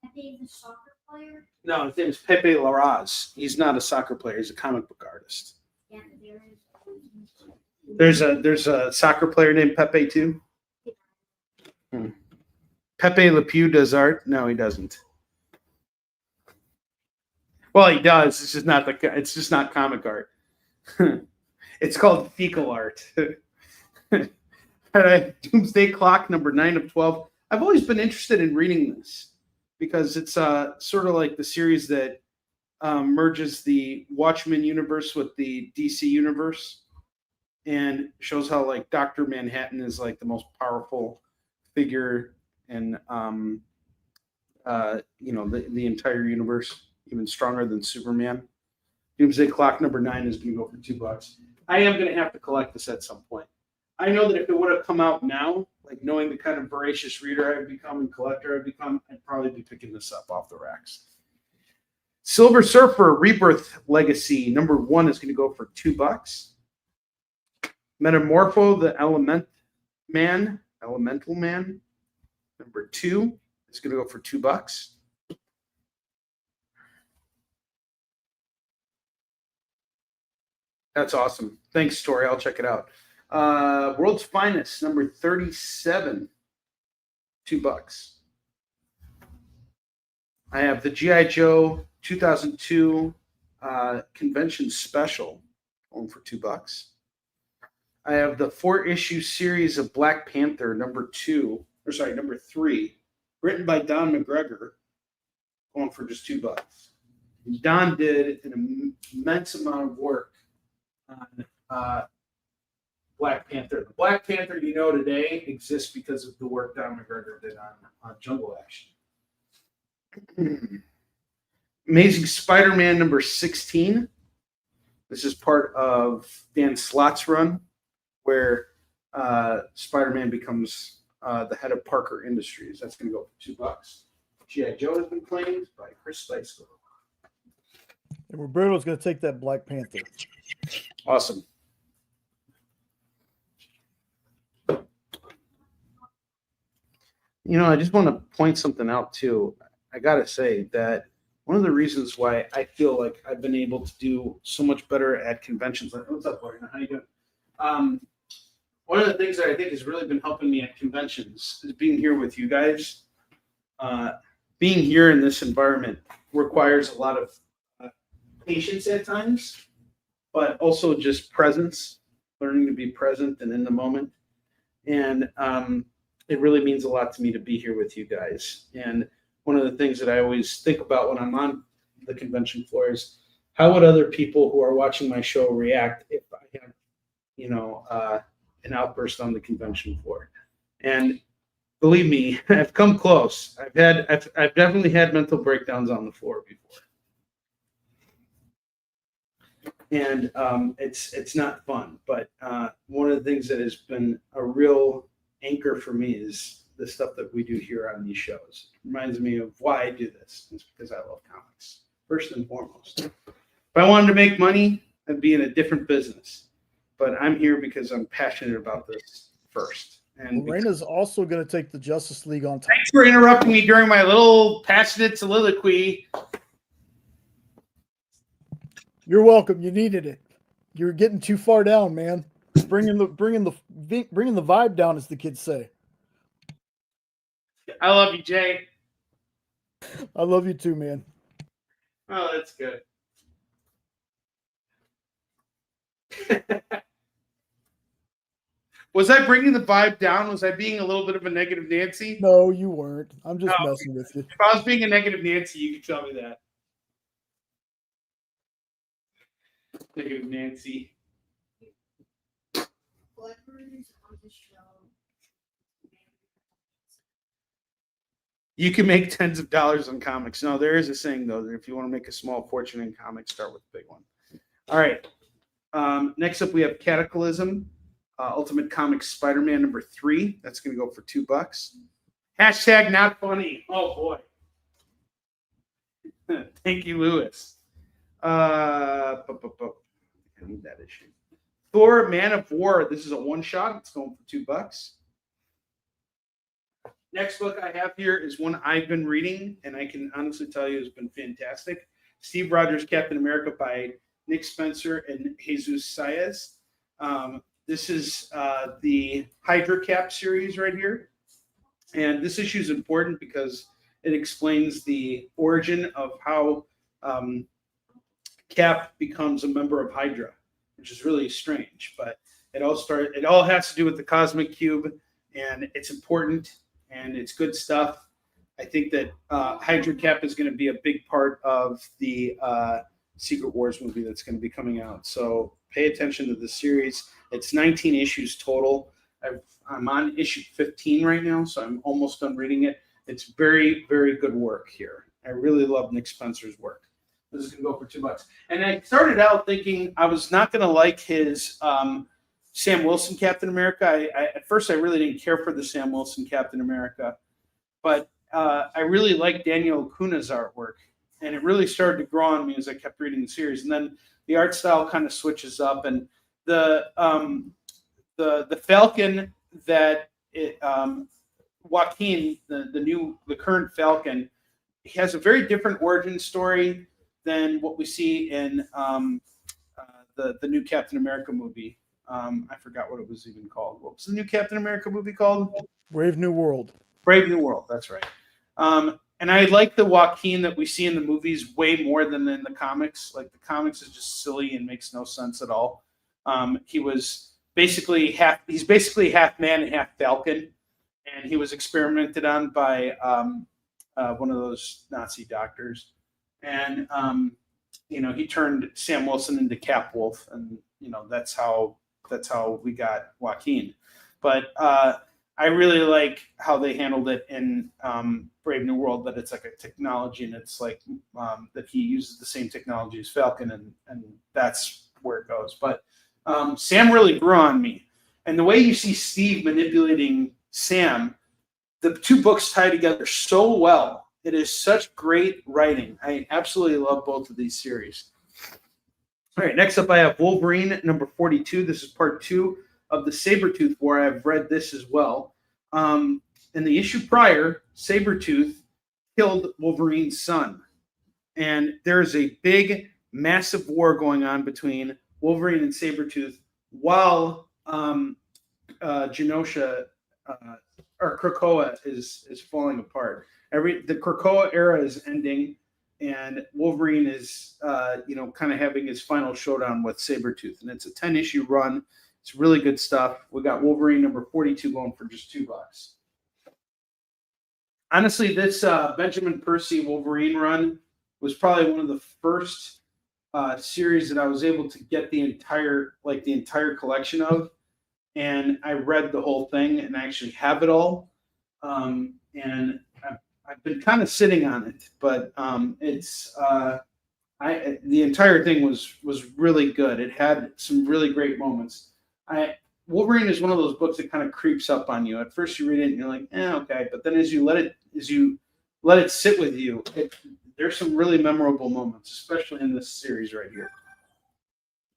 Pepe the soccer player? No, his name is Pepe Larraz. He's not a soccer player. He's a comic book artist. Yeah, there is. There's a soccer player named Pepe too. Pepe Le Pew does art. No, he doesn't. Well, he does. It's just not comic art. It's called fecal art. Doomsday Clock number 9 of 12. I've always been interested in reading this. because it's sort of like the series that merges the Watchmen universe with the DC universe, and shows how like Dr. Manhattan is like the most powerful figure in the entire universe, even stronger than Superman. Doomsday Clock number 9 is going to go for $2. I am going to have to collect this at some point. I know that if it would have come out now, like knowing the kind of voracious reader I've become and collector I've become, I'd probably be picking this up off the racks. Silver Surfer Rebirth Legacy number 1 is going to go for $2. Metamorpho the Elemental Man number 2 is going to go for $2. That's awesome. Thanks, Tori. I'll check it out. World's Finest number 37, $2. I have the G.I. Joe 2002 convention special going for $2. I have the 4-issue series of Black Panther number 3, written by Don McGregor, going for just $2. Don did an immense amount of work on Black Panther. The Black Panther you know today exists because of the work Don McGregor did on Jungle Action. Amazing Spider-Man number 16. This is part of Dan Slott's run, where Spider-Man becomes the head of Parker Industries. That's going to go for $2. G.I. Joe has been claimed by Chris Sticeco. And Roberto's going to take that Black Panther. Awesome. You know, I just want to point something out too. I got to say that one of the reasons why I feel like I've been able to do so much better at conventions, like, what's up, Lauren? How you doing? One of the things that I think has really been helping me at conventions is being here with you guys. Being here in this environment requires a lot of patience at times, but also just presence, learning to be present and in the moment. And it really means a lot to me to be here with you guys. And one of the things that I always think about when I'm on the convention floor is how would other people who are watching my show react if I have, an outburst on the convention floor. And believe me, I've come close. I've definitely had mental breakdowns on the floor before. And it's not fun, but one of the things that has been a real anchor for me is the stuff that we do here on these shows. It reminds me of why I do this. It's because I love comics, first and foremost. If I wanted to make money, I'd be in a different business. But I'm here because I'm passionate about this first. And Morena's also going to take the Justice League on time. Thanks for interrupting me during my little passionate soliloquy. You're welcome. You needed it. You're getting too far down, man. Bringing the vibe down, as the kids say. I love you, Jay. I love you too, man. Oh, that's good. Was I bringing the vibe down? Was I being a little bit of a negative Nancy? No, you weren't. I'm just messing with you. If I was being a negative Nancy, you could tell me that. Negative Nancy. You can make tens of dollars on comics. No, there is a saying, though, that if you want to make a small fortune in comics, start with a big one. All right. Next up, we have Cataclysm, Ultimate Comics Spider-Man number 3. That's going to go for $2. Hashtag not funny. Oh, boy. Thank you, Lewis. I need that issue. Thor, Man of War. This is a one-shot. It's going for $2. Next book I have here is one I've been reading, and I can honestly tell you it's been fantastic. Steve Rogers' Captain America by Nick Spencer and Jesus Saez. This is the Hydra Cap series right here. And this issue is important because it explains the origin of how Cap becomes a member of Hydra, which is really strange. But it all has to do with the Cosmic Cube, and it's important, and it's good stuff. I think that Hydra Cap is going to be a big part of the Secret Wars movie that's going to be coming out. So pay attention to the series. It's 19 issues total. I'm on issue 15 right now, so I'm almost done reading it. It's very, very good work here. I really love Nick Spencer's work. This is going to go for $2. And I started out thinking I was not going to like his Sam Wilson Captain America. At first, I really didn't care for the Sam Wilson Captain America, but I really liked Daniel Acuna's artwork, and it really started to grow on me as I kept reading the series. And then the art style kind of switches up, and the Falcon that Joaquin, the current Falcon, he has a very different origin story than what we see in the new Captain America movie. I forgot what it was even called. What was the new Captain America movie called? Brave New World. Brave New World. That's right. And I like the Joaquin that we see in the movies way more than in the comics. Like the comics is just silly and makes no sense at all. He was basically he's basically half man and half Falcon, and he was experimented on by one of those Nazi doctors. And he turned Sam Wilson into Cap Wolf, and that's how we got Joaquin. But I really like how they handled it in Brave New World, that it's like a technology, and it's like that he uses the same technology as Falcon, and that's where it goes. But Sam really grew on me. And the way you see Steve manipulating Sam, the two books tie together so well. It is such great writing. I absolutely love both of these series. All right, next up I have Wolverine number 42. This is part 2 of the Sabretooth War. I've read this as well. In the issue prior, Sabretooth killed Wolverine's son. And there's a big, massive war going on between Wolverine and Sabretooth while Genosha or Krakoa is falling apart. The Krakoa era is ending, and Wolverine is kind of having his final showdown with Sabretooth. And it's a 10-issue run. It's really good stuff. We got Wolverine number 42 going for just $2. Honestly, this Benjamin Percy Wolverine run was probably one of the first series that I was able to get the entire collection of, and I read the whole thing and I actually have it all. And I've been kind of sitting on it, but the entire thing was really good. It had some really great moments. Wolverine is one of those books that kind of creeps up on you. At first you read it and you're like, okay, but then as you let it sit with you, there's some really memorable moments, especially in this series right here.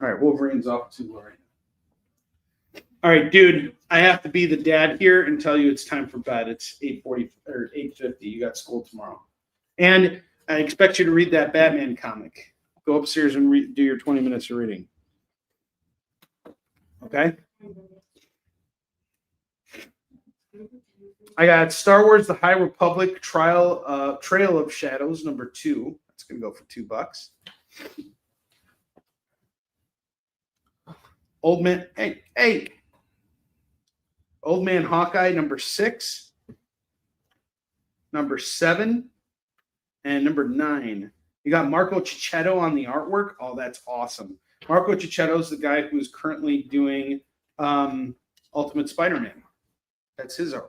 All right, Wolverine's off to right now. All right, dude, I have to be the dad here and tell you it's time for bed. It's 8:40 or 8:50. You got school tomorrow. And I expect you to read that Batman comic. Go upstairs and do your 20 minutes of reading. Okay? I got Star Wars The High Republic Trail of Shadows number 2. That's going to go for $2. Old Man Hawkeye number 6, number 7, and number 9. You got Marco Cicchetto on the artwork. Oh, that's awesome. Marco Cicchetto is the guy who is currently doing Ultimate Spider-Man. That's his artwork.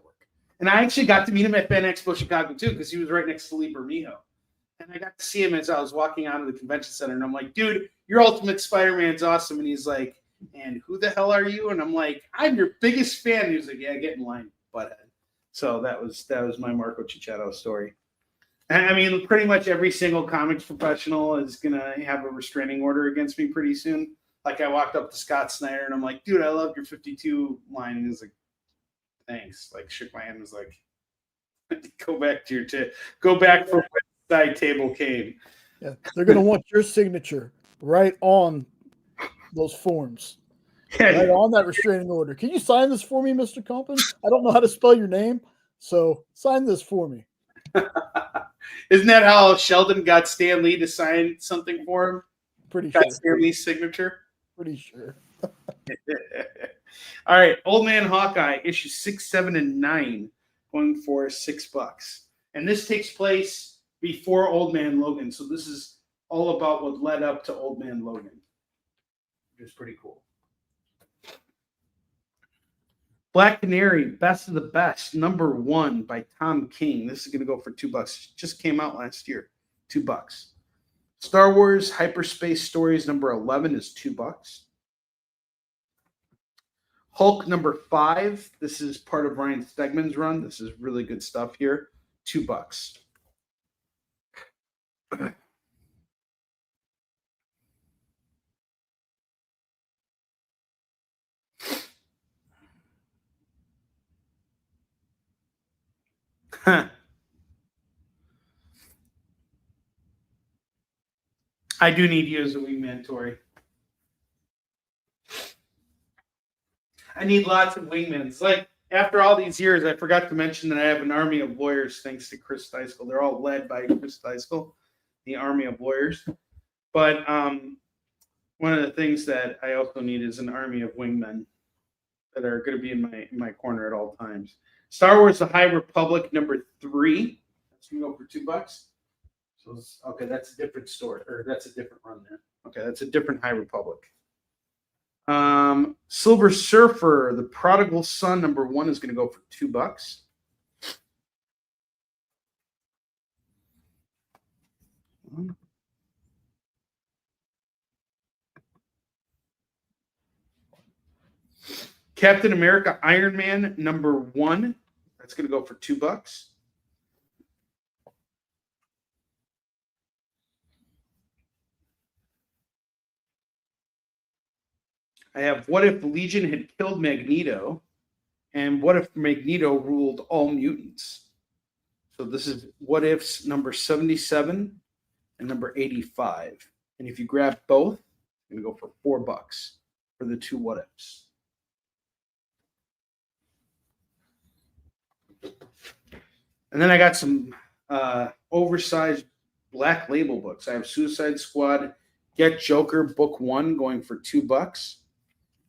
And I actually got to meet him at Fan Expo Chicago too, because he was right next to Lee Bermejo. And I got to see him as I was walking out of the convention center, and I'm like, dude, your Ultimate Spider-Man's awesome. And he's like, and who the hell are you? And I'm like, I'm your biggest fan. He was like, yeah, get in line, butthead. So that was my Marco Cicchetto story. I mean, pretty much every single comics professional is gonna have a restraining order against me pretty soon. Like I walked up to Scott Snyder and I'm like, dude, I love your 52 line. And he's like, thanks. Like shook my hand and was like, go back to go back from where the table came. Yeah, they're gonna want your signature right on those forms. Right on that restraining order. Can you sign this for me, Mr. Kompan? I don't know how to spell your name, so sign this for me. Isn't that how Sheldon got Stan Lee to sign something for him? Pretty sure. Stan Lee's signature? Pretty sure. All right, Old Man Hawkeye, issue 6, 7, and 9, going for $6. And this takes place before Old Man Logan. So this is all about what led up to Old Man Logan, which is pretty cool. Black Canary, Best of the Best, #1 by Tom King. This is going to go for $2. Just came out last year. $2. Star Wars Hyperspace Stories #11 is $2. Hulk #5. This is part of Ryan Stegman's run. This is really good stuff here. $2. I do need you as a wingman, Tori. I need lots of wingmans. Like, after all these years, I forgot to mention that I have an army of lawyers thanks to Chris Deiskell. They're all led by Chris Deiskell, the army of lawyers. But one of the things that I also need is an army of wingmen that are going to be in my corner at all times. Star Wars The High Republic #3. That's going to go for $2. So, okay, that's a different story, or that's a different run there. Okay, that's a different High Republic. Silver Surfer, The Prodigal Son #1 is going to go for $2. Captain America Iron Man #1. That's going to go for $2. I have What If Legion Had Killed Magneto, and What If Magneto Ruled All Mutants. So this is What Ifs #77 and #85. And if you grab both, I'm going to go for $4 for the 2 What Ifs. And then I got some oversized Black Label books. I have Suicide Squad, Get Joker, Book 1 going for $2.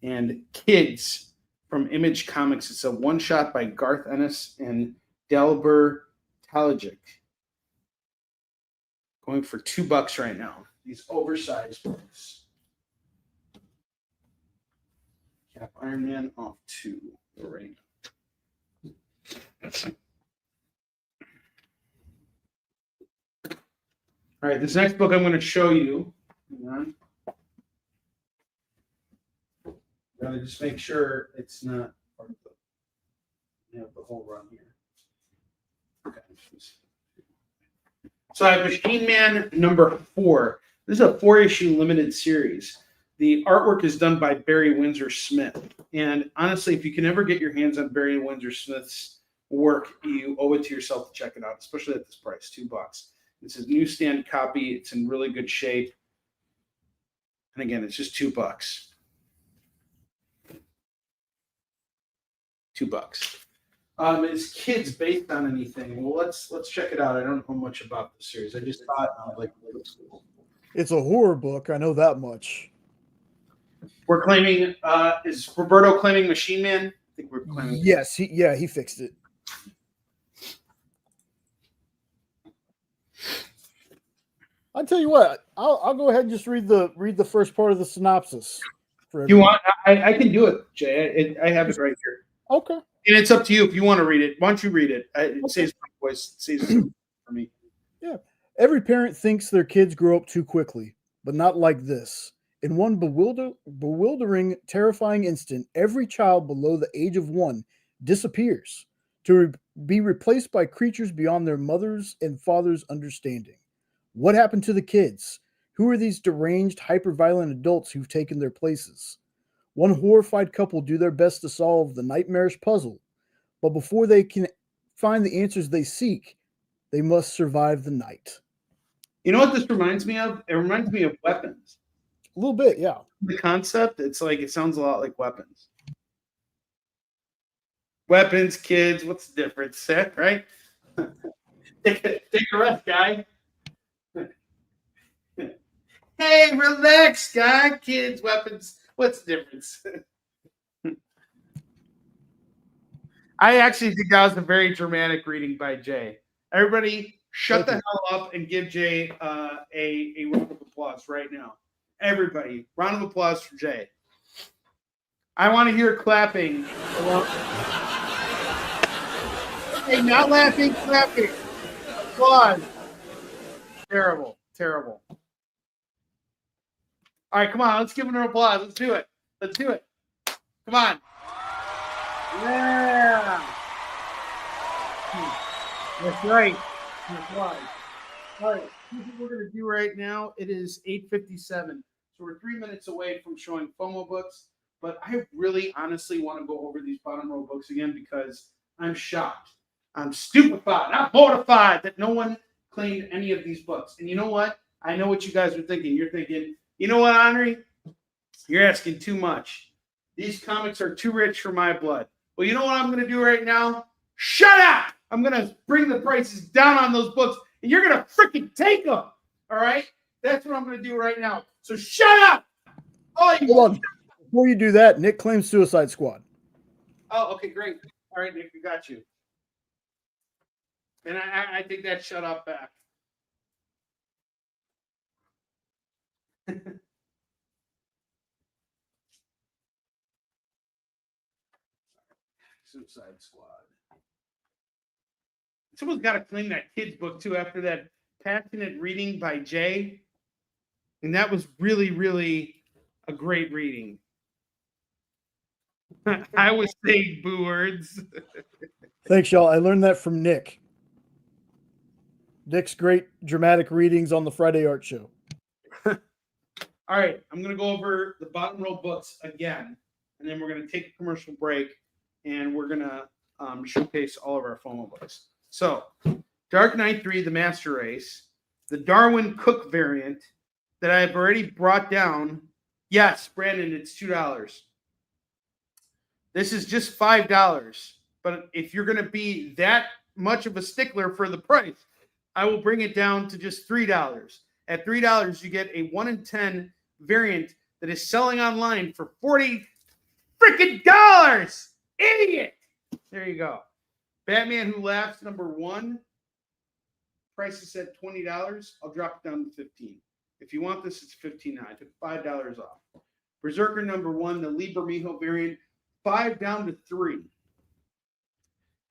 And Kids from Image Comics. It's a one-shot by Garth Ennis and Delbert Talajic. Going for $2 right now. These oversized books. Cap Iron Man off to Lorraine. All right, this next book I'm going to show you. Hang on. Gotta just make sure it's not part of the whole run here. Okay. So I have Machine Man #4. This is a 4-issue limited series. The artwork is done by Barry Windsor Smith. And honestly, if you can ever get your hands on Barry Windsor Smith's work, you owe it to yourself to check it out, especially at this price, $2. This is newsstand copy. It's in really good shape. And again, it's just $2. $2. Is Kids based on anything? Well, let's check it out. I don't know much about the series. I just thought like it looks cool. It's a horror book. I know that much. We're claiming. Is Roberto claiming Machine Man? I think we're claiming. Yes, he fixed it. I'll tell you what. I'll go ahead and just read the first part of the synopsis. You want? I can do it, Jay. I have it right here. Okay. And it's up to you if you want to read it. Why don't you read it? It saves my voice. It saves it for me. Yeah. Every parent thinks their kids grow up too quickly, but not like this. In one bewildering, terrifying instant, every child below the age of 1 disappears to be replaced by creatures beyond their mother's and father's understanding. What happened to the kids? Who are these deranged, hyper-violent adults who've taken their places? One horrified couple do their best to solve the nightmarish puzzle, but before they can find the answers they seek, they must survive the night. You know what this reminds me of? It reminds me of Weapons. A little bit, yeah. The concept, it's like, it sounds a lot like Weapons. Weapons, kids, what's the difference, right? Take a rest, guy. Hey, relax, guy. Kids, weapons. What's the difference? I actually think that was a very dramatic reading by Jay. Everybody, shut the hell up and give Jay a round of applause right now. Everybody, round of applause for Jay. I want to hear clapping. Hey, not laughing, clapping. Applause. Terrible, terrible. All right, come on, let's give him an applause. Let's do it. Let's do it. Come on. Yeah. That's right. That's right. All right, here's what we're going to do right now. It is 8:57. So we're 3 minutes away from showing FOMO books. But I really honestly want to go over these bottom row books again because I'm shocked. I'm stupefied. I'm mortified that no one claimed any of these books. And you know what? I know what you guys are thinking. You're thinking, you know what, Onrie? You're asking too much. These comics are too rich for my blood. Well, you know what I'm going to do right now? Shut up! I'm going to bring the prices down on those books, and you're going to freaking take them. All right? That's what I'm going to do right now. So shut up! Hold on. Before you do that, Nick claims Suicide Squad. Oh, okay, great. All right, Nick, we got you. And I think that shut up back. Suicide Squad. Someone's got to claim that kid's book too after that passionate reading by Jay. And that was really, really a great reading. I was saying boo words. Thanks, y'all. I learned that from Nick. Nick's great dramatic readings on the Friday Art Show. All right, I'm going to go over the bottom row books again, and then we're going to take a commercial break, and we're going to showcase all of our FOMO books. So, Dark Knight 3, The Master Race, the Darwin Cook variant that I've already brought down. Yes, Brandon, it's $2. This is just $5. But if you're going to be that much of a stickler for the price, I will bring it down to just $3. At $3, you get a 1 in 10 variant that is selling online for $40 freaking dollars. Idiot. There you go. Batman Who Laughs #1. Price is set $20. I'll drop it down to $15. If you want this, it's $15. I took $5 off. Berserker #1, the Lee Bermejo variant, $5 down to $3.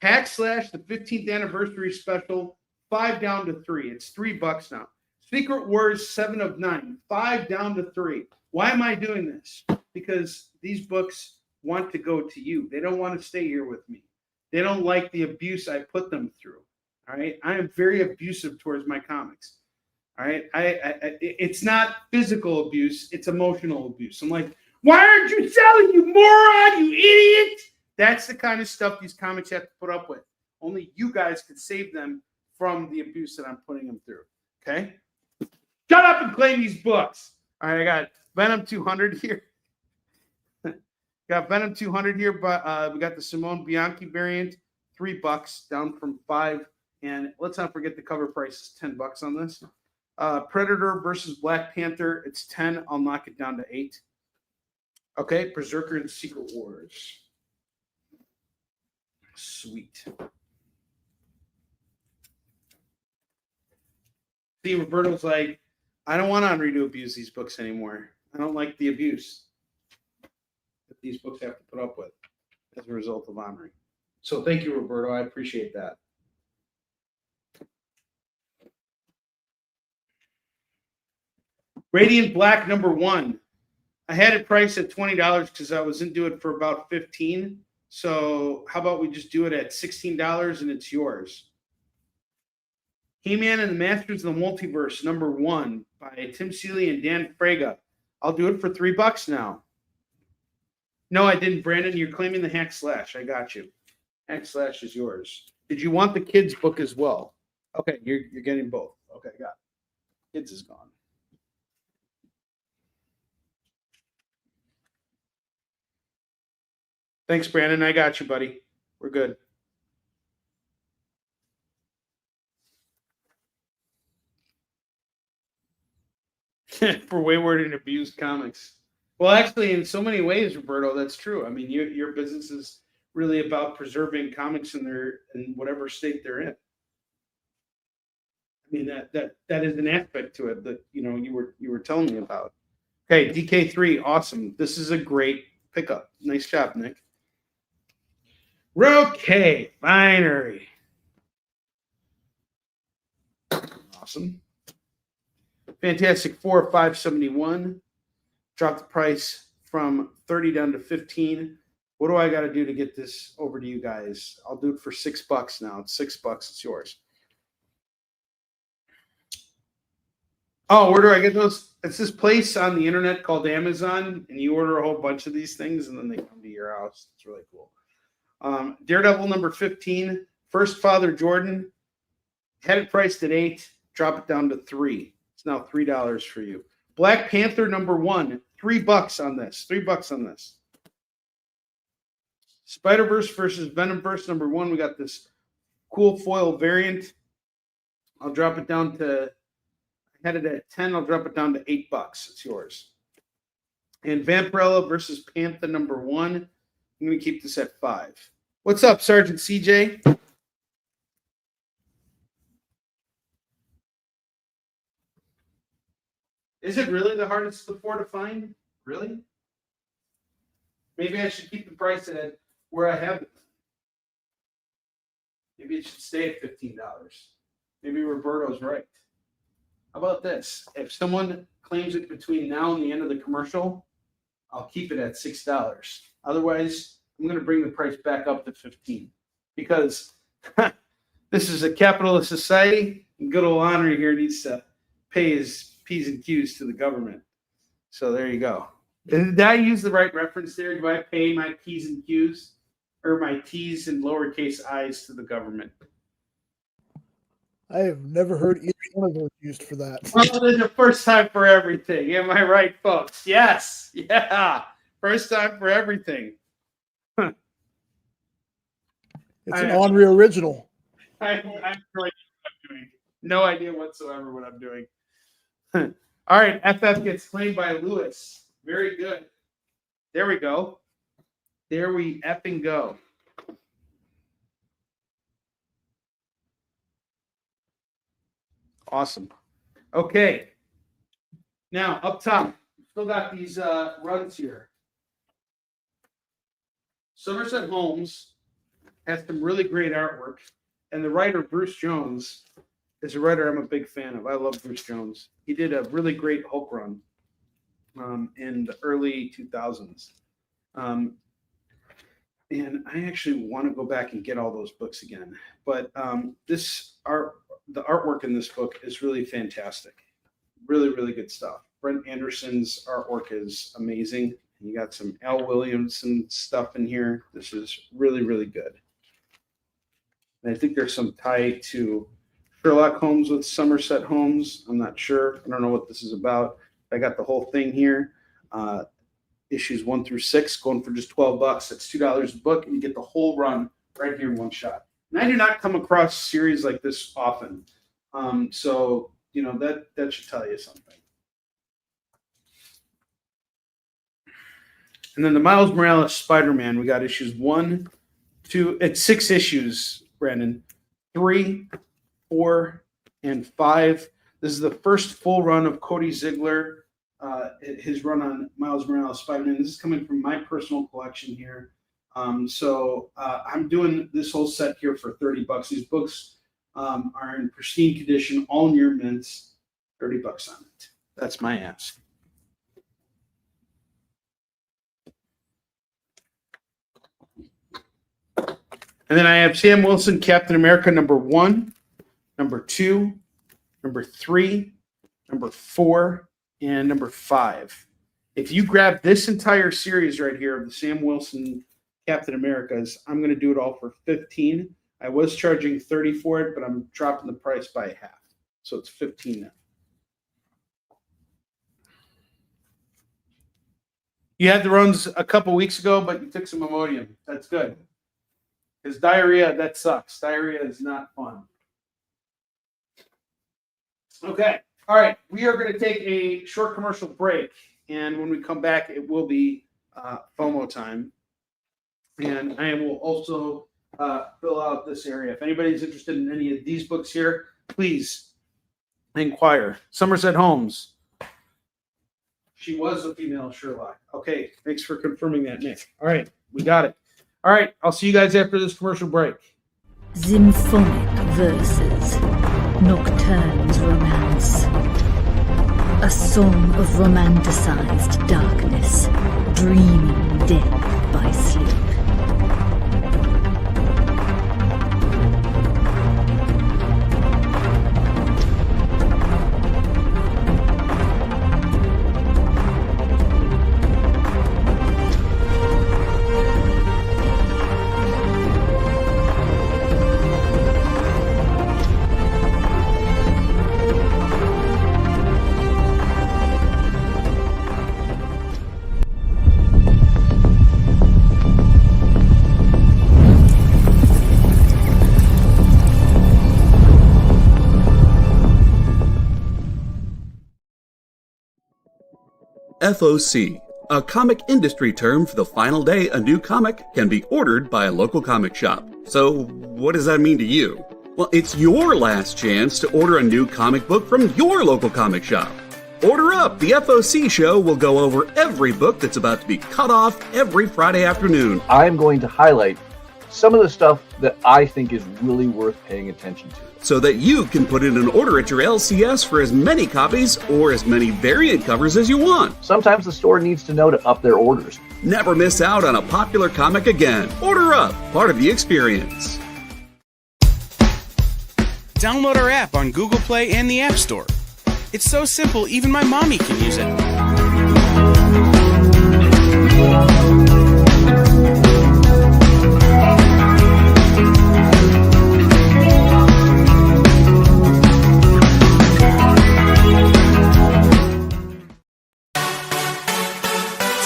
Hack Slash, the 15th anniversary special, $5 down to $3. It's $3 now. Secret Wars 7 of 9, $5 down to $3. Why am I doing this? Because these books want to go to you. They don't want to stay here with me. They don't like the abuse I put them through. All right. I am very abusive towards my comics. All right. It's not physical abuse. It's emotional abuse. I'm like, why aren't you selling, you moron, you idiot? That's the kind of stuff these comics have to put up with. Only you guys can save them from the abuse that I'm putting them through. Okay? Shut up and claim these books. All right, I got Venom 200 here. Got Venom 200 here, but we got the Simone Bianchi variant, $3 down from $5. And let's not forget the cover price is $10 on this. Predator versus Black Panther, it's $10. I'll knock it down to $8. Okay, Berserker and Secret Wars. Sweet. See, Roberto's like, I don't want Onrie to abuse these books anymore. I don't like the abuse that these books have to put up with as a result of Onrie. So thank you, Roberto. I appreciate that. Radiant Black #1. I had it priced at $20 because I was into it for about $15. So how about we just do it at $16 and it's yours. He-Man and the Masters of the Multiverse #1 by Tim Seeley and Dan Fraga. I'll do it for $3 now. No, I didn't, Brandon. You're claiming the Hack Slash. I got you. Hack Slash is yours. Did you want the kids book as well? Okay, you're getting both. Okay, got it. Kids is gone. Thanks, Brandon. I got you, buddy. We're good. For wayward and abused comics. Well, actually, in so many ways, Roberto, that's true. I mean, your business is really about preserving comics in whatever state they're in. mean, that is an aspect to it that you were telling me about. Okay, DK3, awesome. This is a great pickup. Nice job, Nick. Okay, binary. Awesome. Fantastic Four, 571. Dropped the price from 30 down to 15. What do I got to do to get this over to you guys? I'll do it for $6 now. It's $6. It's yours. Oh, where do I get those? It's this place on the internet called Amazon, and you order a whole bunch of these things, and then they come to your house. It's really cool. Daredevil number 15, First Father Jordan, had it priced at $8, drop it down to $3. It's now $3 for you. Black Panther number 1, $3 on this. $3 on this. Spider-Verse versus Venomverse number 1. We got this cool foil variant. I'll drop it down to, I had it at 10. I'll drop it down to $8. It's yours. And Vampirella versus Panther number 1. I'm going to keep this at 5. What's up, Sergeant CJ? Is it really the hardest of the 4 to find? Really? Maybe I should keep the price at where I have it. Maybe it should stay at $15. Maybe Roberto's right. How about this? If someone claims it between now and the end of the commercial, I'll keep it at $6. Otherwise, I'm going to bring the price back up to $15 because this is a capitalist society, and good old Onrie here needs to pay his P's and Q's to the government. So there you go. Did I use the right reference there? Do I pay my P's and Q's or my T's and lowercase i's to the government? I have never heard either one of those used for that. Well, there's a first time for everything. Am I right, folks? Yes. Yeah. First time for everything. It's an Onrie original. I have no idea what I'm doing. No idea whatsoever what I'm doing. All right, FF gets claimed by Lewis. Very good. There we go. There we effing go. Awesome. Okay. Now, up top, still got these runs here. Somerset Holmes has some really great artwork, and the writer, Bruce Jones, is a writer I'm a big fan of. I love Bruce Jones. He did a really great Hulk run in the early 2000s. And I actually want to go back and get all those books again. But the artwork in this book is really fantastic. Really, really good stuff. Brent Anderson's artwork is amazing. You got some Al Williamson stuff in here. This is really, really good. And I think there's some tie to Sherlock Holmes with Somerset Holmes. I'm not sure. I don't know what this is about. I got the whole thing here. Issues 1 through 6 going for just $12. That's $2 a book, and you get the whole run right here in one shot. And I do not come across series like this often. So, that should tell you something. And then the Miles Morales Spider-Man, we got issues 1, 2, it's 6 issues, Brandon. 3, 4, and 5. This is the first full run of Cody Ziegler, his run on Miles Morales Spider-Man. This is coming from my personal collection here. So I'm doing this whole set here for $30. These books are in pristine condition, all near mints, $30 on it. That's my ask. And then I have Sam Wilson, Captain America, number 1, number 2, number 3, number 4, and number 5. If you grab this entire series right here of the Sam Wilson Captain Americas, I'm going to do it all for $15. I was charging $30 for it, but I'm dropping the price by half. So it's $15 now. You had the runs a couple weeks ago, but you took some Imodium. That's good. Because diarrhea, that sucks. Diarrhea is not fun. Okay. All right. We are going to take a short commercial break. And when we come back, it will be FOMO time. And I will also fill out this area. If anybody's interested in any of these books here, please Inquire. Somerset Holmes. She was a female Sherlock. Okay, thanks for confirming that, Nick. All right, we got it. All right, I'll see you guys after this commercial break. Symphonic verses, Nocturne's romance. A song of romanticized darkness, dreaming death by sleep. FOC, a comic industry term for the final day a new comic can be ordered by a local comic shop. So, what does that mean to you? Well, it's your last chance to order a new comic book from your local comic shop. Order up! The FOC show will go over every book that's about to be cut off every Friday afternoon. I'm going to highlight some of the stuff that I think is really worth paying attention to, so that you can put in an order at your LCS for as many copies or as many variant covers as you want. Sometimes the store needs to know to up their orders. Never miss out on a popular comic again. Order up, part of the experience. Download our app on Google Play and the App Store. It's so simple, even my mommy can use it.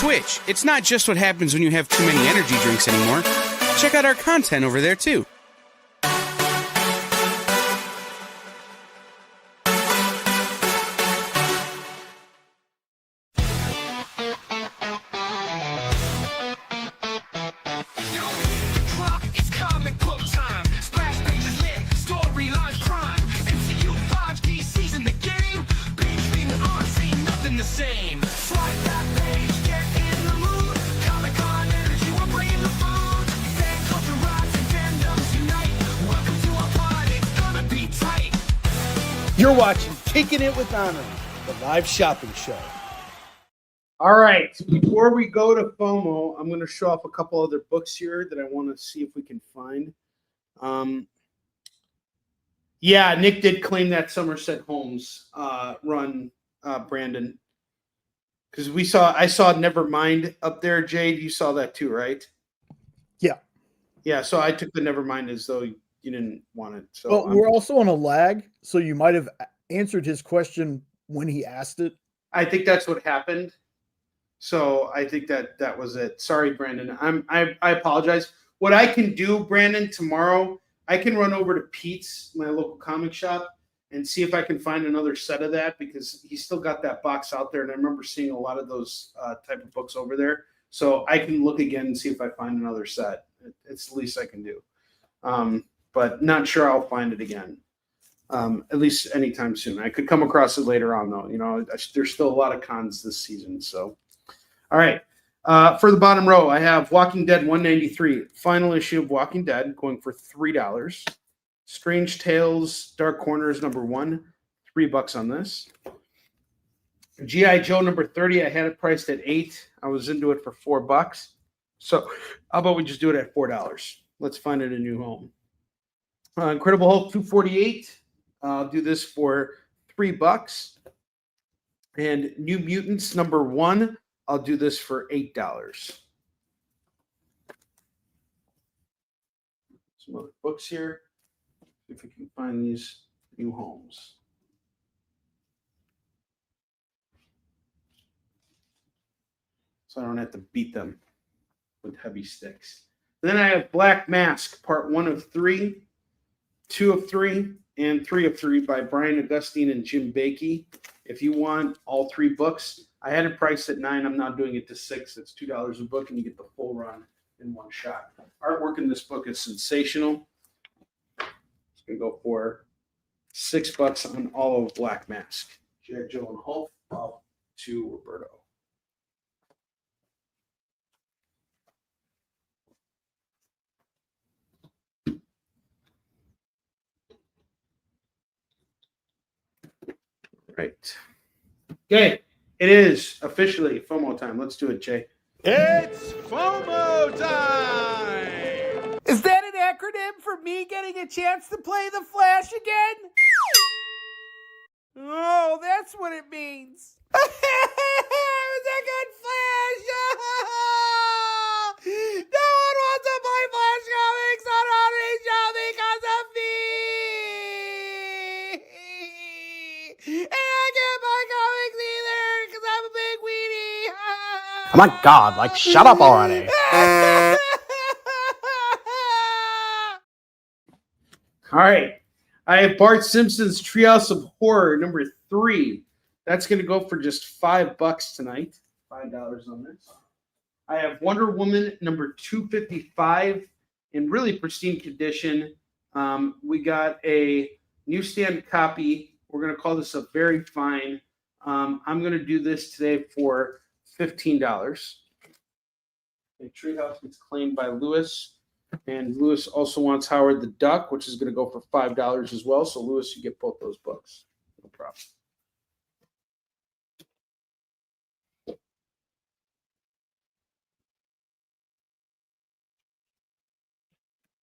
Twitch, it's not just what happens when you have too many energy drinks anymore. Check out our content over there too. You're watching Kickin It With Onrie, the live shopping show. All right. Before we go to FOMO, I'm going to show off a couple other books here that I want to see if we can find. Yeah, Nick did claim that Somerset Holmes run, Brandon, because I saw Nevermind up there. Jade, you saw that too, right? Yeah. Yeah. So I took the Nevermind as though you didn't want it. So well, we're also on a lag, so you might have answered his question when he asked it. I think that's what happened. So I think that was it. Sorry, Brandon. I apologize. What I can do, Brandon, tomorrow, I can run over to Pete's, my local comic shop, and see if I can find another set of that, because he's still got that box out there, and I remember seeing a lot of those type of books over there. So I can look again and see if I find another set. It's the least I can do. But not sure I'll find it again, at least anytime soon. I could come across it later on, though. You know, there's still a lot of cons this season. So, all right. For the bottom row, I have Walking Dead 193, final issue of Walking Dead, going for $3. Strange Tales, Dark Corners #1, $3 on this. G.I. Joe #30, I had it priced at $8. I was into it for $4. So how about we just do it at $4? Let's find it a new home. Incredible Hulk 248. I'll do this for $3. And New Mutants #1. I'll do this for $8. Some other books here. See if we can find these new homes. So I don't have to beat them with heavy sticks. Then I have Black Mask, part 1 of 3. 2 of 3, and 3 of 3 by Brian Augustine and Jim Bakey. If you want all 3 books, I had it priced at $9. I'm now doing it to $6. It's $2 a book, and you get the full run in one shot. Artwork in this book is sensational. It's going to go for $6 on all of Black Mask. Jack, Joe, and Hulk off to Roberto. Right. Okay. It is officially FOMO time. Let's do it, Jay. It's FOMO time! Is that an acronym for me getting a chance to play the Flash again? Oh, that's what it means. I was a good Flash! No one wants to play Flash comics on Onrie Show because of me! And I can't buy comics either because I'm a big weenie! Oh my god, like, shut up already. All right. I have Bart Simpson's Treehouse of Horror, number 3. That's going to go for just $5 tonight. $5 on this. I have Wonder Woman, number 255, in really pristine condition. We got a newsstand copy. We're going to call this a very fine. I'm going to do this today for $15. The Treehouse gets claimed by Lewis. And Lewis also wants Howard the Duck, which is going to go for $5 as well. So, Lewis, you get both those books. No problem.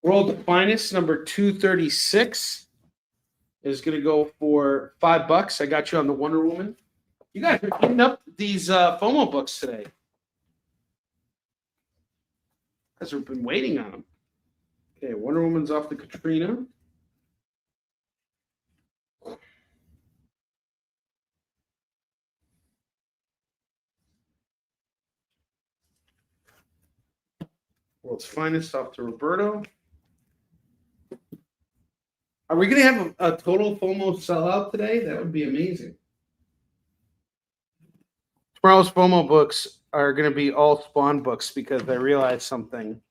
World Finest, number 236, is going to go for $5. I got you on the Wonder Woman. You guys are eating up these FOMO books today. You guys have been waiting on them. Okay, Wonder Woman's off the Katrina. World's Finest off to Roberto. Are we going to have a total FOMO sellout today? That would be amazing. Tomorrow's FOMO books are going to be all Spawn books because I realized something.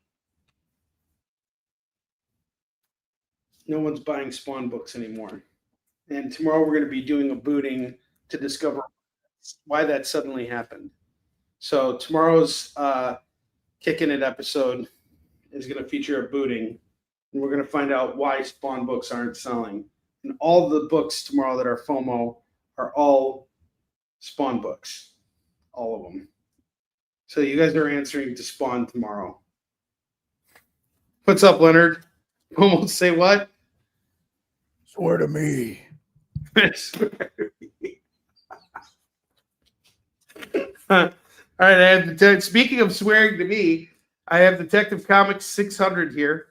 No one's buying Spawn books anymore. And tomorrow we're going to be doing a booting to discover why that suddenly happened. So tomorrow's Kickin' It episode is going to feature a booting. And we're going to find out why Spawn books aren't selling. And all the books tomorrow that are FOMO are all Spawn books. All of them. So you guys are answering to Spawn tomorrow. What's up, Leonard? FOMO say what? Swear to me. All right, I have speaking of swearing to me, I have Detective Comics 600 here.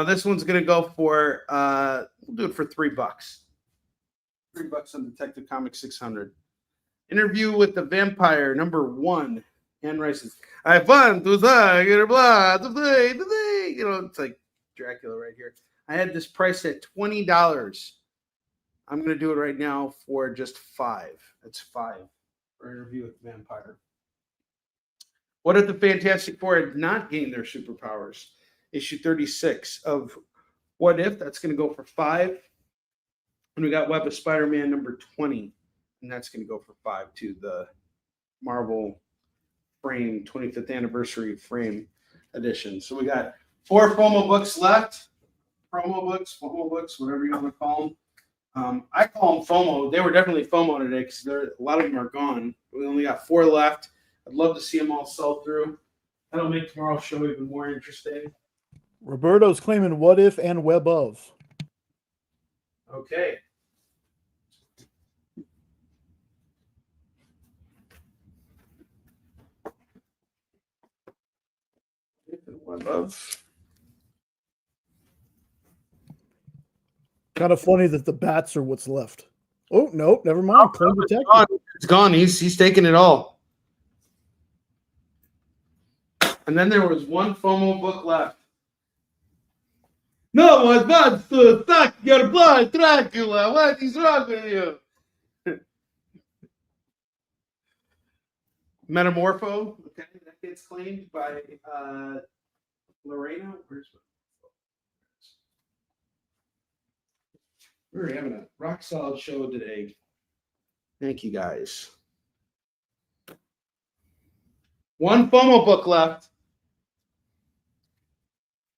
This one's going to go for, we'll do it for $3. $3 on Detective Comics 600. Interview with the Vampire, number 1. Anne Rice says, I found to say, blah, today. You know, it's like Dracula right here. I had this price at $20. I'm going to do it right now for just $5. That's $5 for Interview with the Vampire. What if the Fantastic Four had not gained their superpowers? Issue 36 of What If. That's going to go for $5. And we got Web of Spider-Man number 20. And that's going to go for $5 to the Marvel frame, 25th anniversary frame edition. So we got 4 FOMO books left. FOMO books, whatever you want to call them. I call them FOMO. They were definitely FOMO today because a lot of them are gone. We only got 4 left. I'd love to see them all sell through. That'll make tomorrow's show even more interesting. Roberto's claiming What If and Web of. Okay. Web of. Kind of funny that the bats are what's left. Oh, no, never mind. It's gone. He's taking it all. And then there was one FOMO book left. No one's about to suck your blood, Dracula. What is wrong with you? Metamorpho. Okay, that gets claimed by Lorena. Where's We're having a rock solid show today. Thank you guys. One FOMO book left.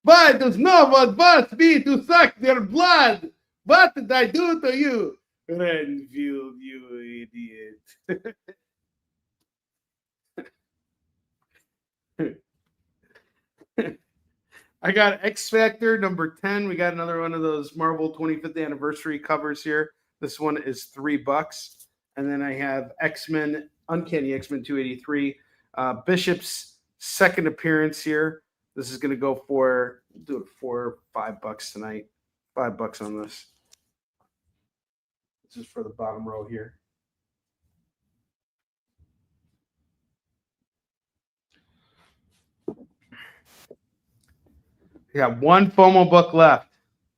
Why does no one want me to suck their blood? What did I do to you? Renfield, you idiot. I got X Factor number 10. We got another one of those Marvel 25th anniversary covers here. This one is $3. And then I have X-Men, Uncanny X-Men 283. Bishop's second appearance here. This is going to go for, do it for $5 tonight. $5 on this. This is for the bottom row here. We got one FOMO book left.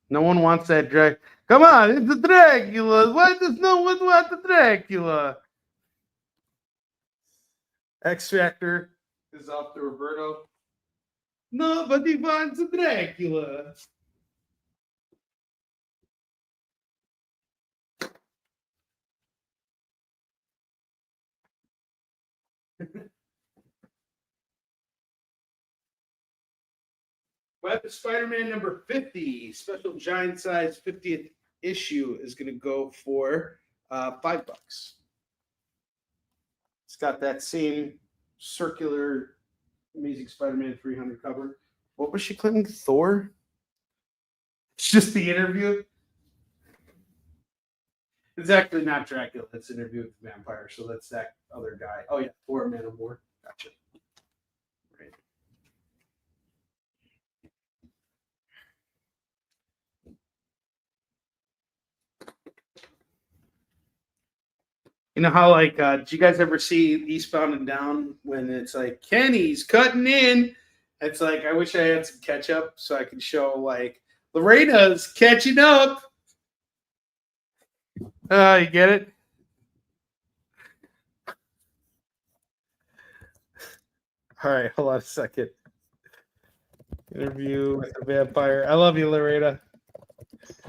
No one wants that drag. Come on, it's a Dracula. Why does no one want the Dracula? X Factor is off to Roberto. Nobody wants a Dracula. Web of Spider-Man number 50, special giant size 50th issue is going to go for $5. It's got that same circular Amazing Spider-Man 300 cover. What was she claiming? Thor? It's just the interview. It's actually not Dracula. It's Interview with the Vampire. So that's that other guy. Oh, yeah. Thor, Man of War. Gotcha. Right. You know how, like, did you guys ever see Eastbound and Down when it's like, Kenny's cutting in? It's like, I wish I had some ketchup so I could show, like, Lorena's catching up. You get it? All right, hold on a second. Interview with the Vampire. I love you, Lorena.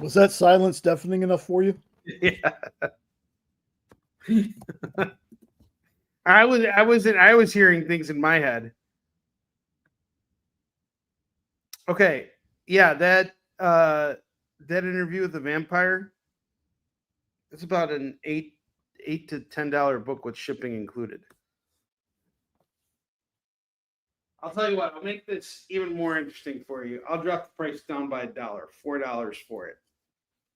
Was that silence deafening enough for you? Yeah. I was hearing things in my head. Okay. Yeah, that Interview with the Vampire, it's about an $8 to $10 book with shipping included. I'll tell you what, I'll make this even more interesting for you. I'll drop the price down by $1, $4 for it.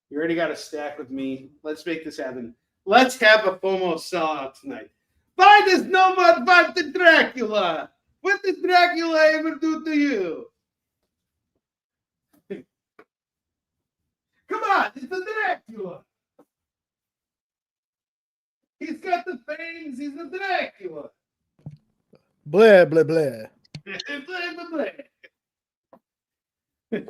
You already got a stack with me. Let's make this happen. Let's have a FOMO sellout tonight. Why does no one want the Dracula? What did Dracula ever do to you? Come on, it's a Dracula. He's got the fangs. He's a Dracula. Blah, blah, blah. Blah, blah, blah.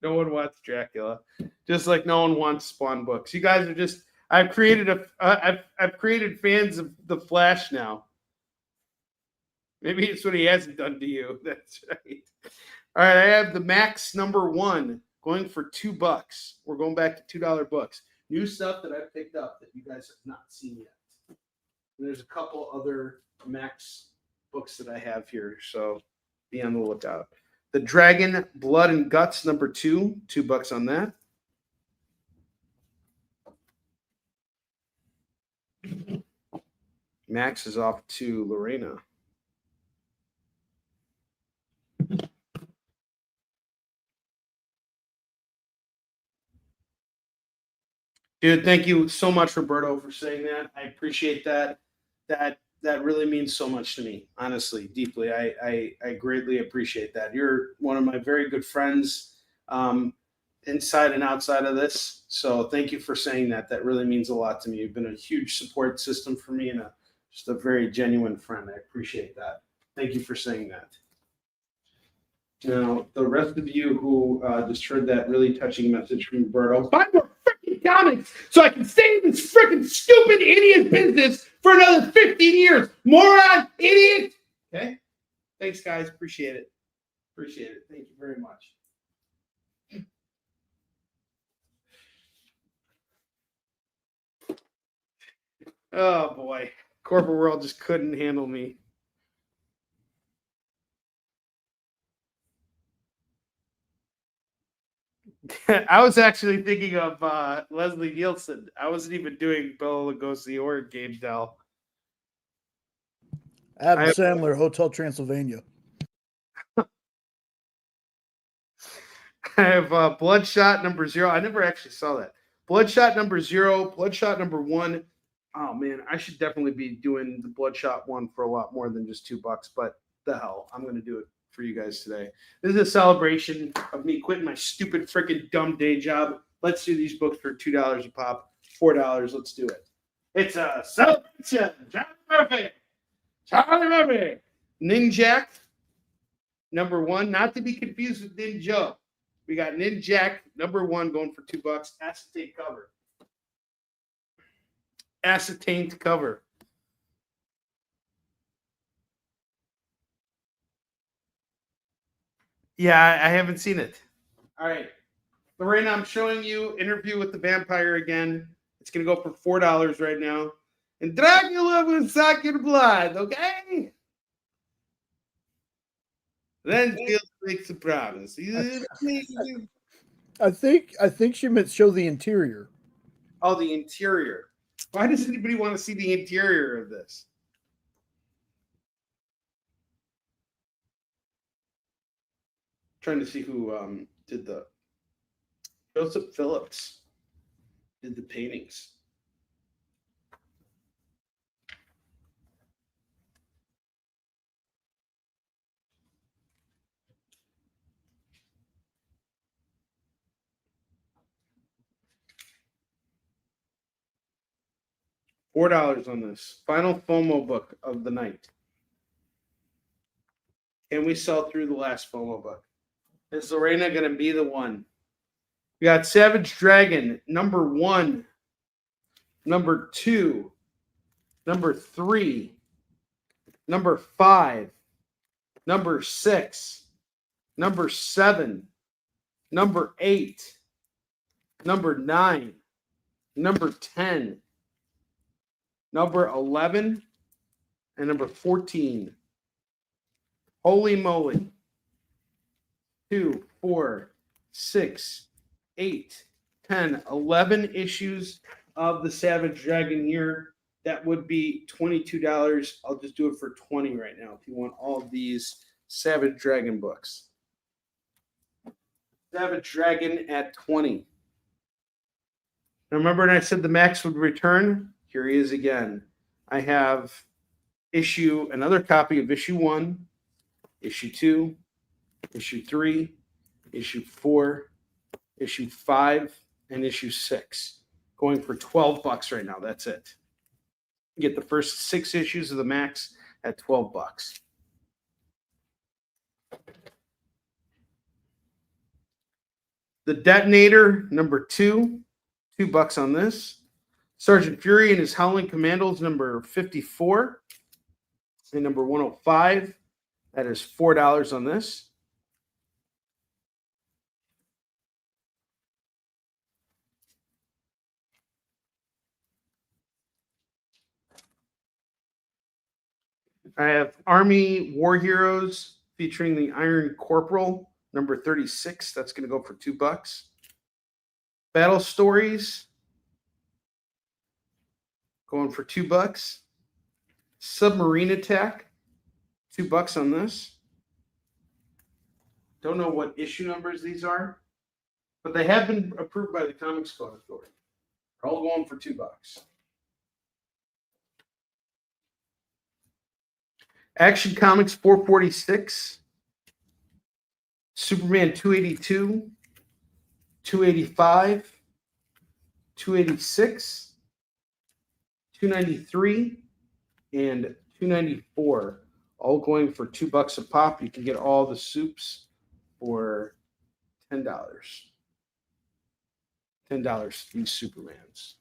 No one wants Dracula, just like no one wants Spawn books. You guys are just. I've created fans of the Flash now. Maybe it's what he hasn't done to you. That's right. All right, I have the Max number 1 going for $2. We're going back to $2 books. New stuff that I picked up that you guys have not seen yet. And there's a couple other Max books that I have here, so be on the lookout. The Dragon Blood and Guts number 2, $2 on that. Max is off to Lorena. Dude, thank you so much, Roberto, for saying that. I appreciate that. That really means so much to me, honestly, deeply. I greatly appreciate that. You're one of my very good friends inside and outside of this. So thank you for saying that. That really means a lot to me. You've been a huge support system for me and just a very genuine friend. I appreciate that. Thank you for saying that. Now, the rest of you who just heard that really touching message from Roberto, buy more freaking comics so I can stay in this freaking stupid idiot business for another 15 years. Moron, idiot. Okay? Thanks, guys. Appreciate it. Appreciate it. Thank you very much. Oh boy, corporate world just couldn't handle me. I was actually thinking of Leslie Nielsen. I wasn't even doing Bela Lugosi or Game Dell. Adam Sandler, Hotel Transylvania. I have Bloodshot number 0. I never actually saw that. Bloodshot number 0, Bloodshot number 1. Oh man, I should definitely be doing the Bloodshot one for a lot more than just $2, but the hell, I'm going to do it for you guys today. This is a celebration of me quitting my stupid freaking dumb day job. Let's do these books for $2 a pop, $4. Let's do it. It's a celebration. Charlie Murphy. Ninjak number 1, not to be confused with Ninja. We got Ninjak number 1 going for $2. Acetate cover. Acetate cover. Yeah, I haven't seen it. All right. Lorena, I'm showing you Interview with the Vampire again. It's going to go for $4 right now. And Dracula will suck your blood, okay? Then Bill makes a promise. I think she meant show the interior. Oh, the interior. Why does anybody want to see the interior of this? Trying to see who did the Joseph Phillips did the paintings. $4 on this. Final FOMO book of the night. Can we sell through the last FOMO book? Is Lorena going to be the one? We got Savage Dragon, number 1, number 2, number 3, number 5, number 6, number 7, number 8, number 9, number 10, number 11, and number 14. Holy moly. 2, 4, 6, 8, 10, 11 issues of the Savage Dragon here. That would be $22. I'll just do it for $20 right now if you want all of these Savage Dragon books. Savage Dragon at $20. Now remember when I said the Max would return? Here he is again. I have another copy of issue 1, issue 2, issue 3, issue 4, issue 5, and issue 6. Going for $12 right now. That's it. You get the first 6 issues of the Max at $12. The Detonator, number 2, $2 on this. Sergeant Fury and his Howling Commandos, number 54, and number 105. That is $4 on this. I have Army War Heroes featuring the Iron Corporal, number 36. That's going to go for $2. Battle Stories, going for $2. Submarine Attack, $2 on this. Don't know what issue numbers these are, but they have been approved by the Comics Code Authority. They're all going for $2. Action Comics 446, Superman 282, 285, 286, 293, and 294, all going for $2 a pop. You can get all the soups for $10. $10, these Supermans.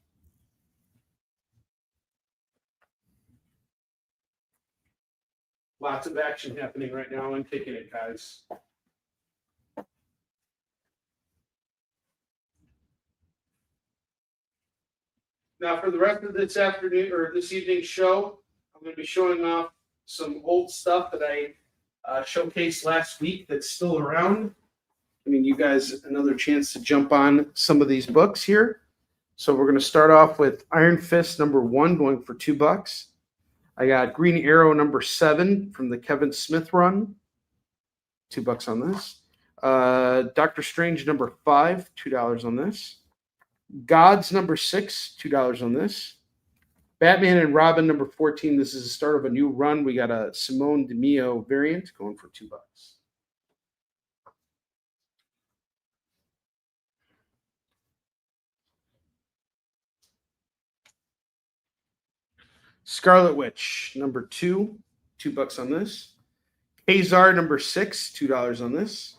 Lots of action happening right now and Kickin It, guys. Now, for the rest of this afternoon or this evening's show, I'm going to be showing off some old stuff that I showcased last week that's still around. I mean, you guys another chance to jump on some of these books here. So we're going to start off with Iron Fist #1 going for $2. I got Green Arrow #7 from the Kevin Smith run, $2 on this. Doctor Strange #5, $2 on this. Gods #6, $2 on this. Batman and Robin #14. This is the start of a new run. We got a Simone DeMeo variant going for $2. Scarlet Witch #2, $2 on this. Kazar #6, $2 on this.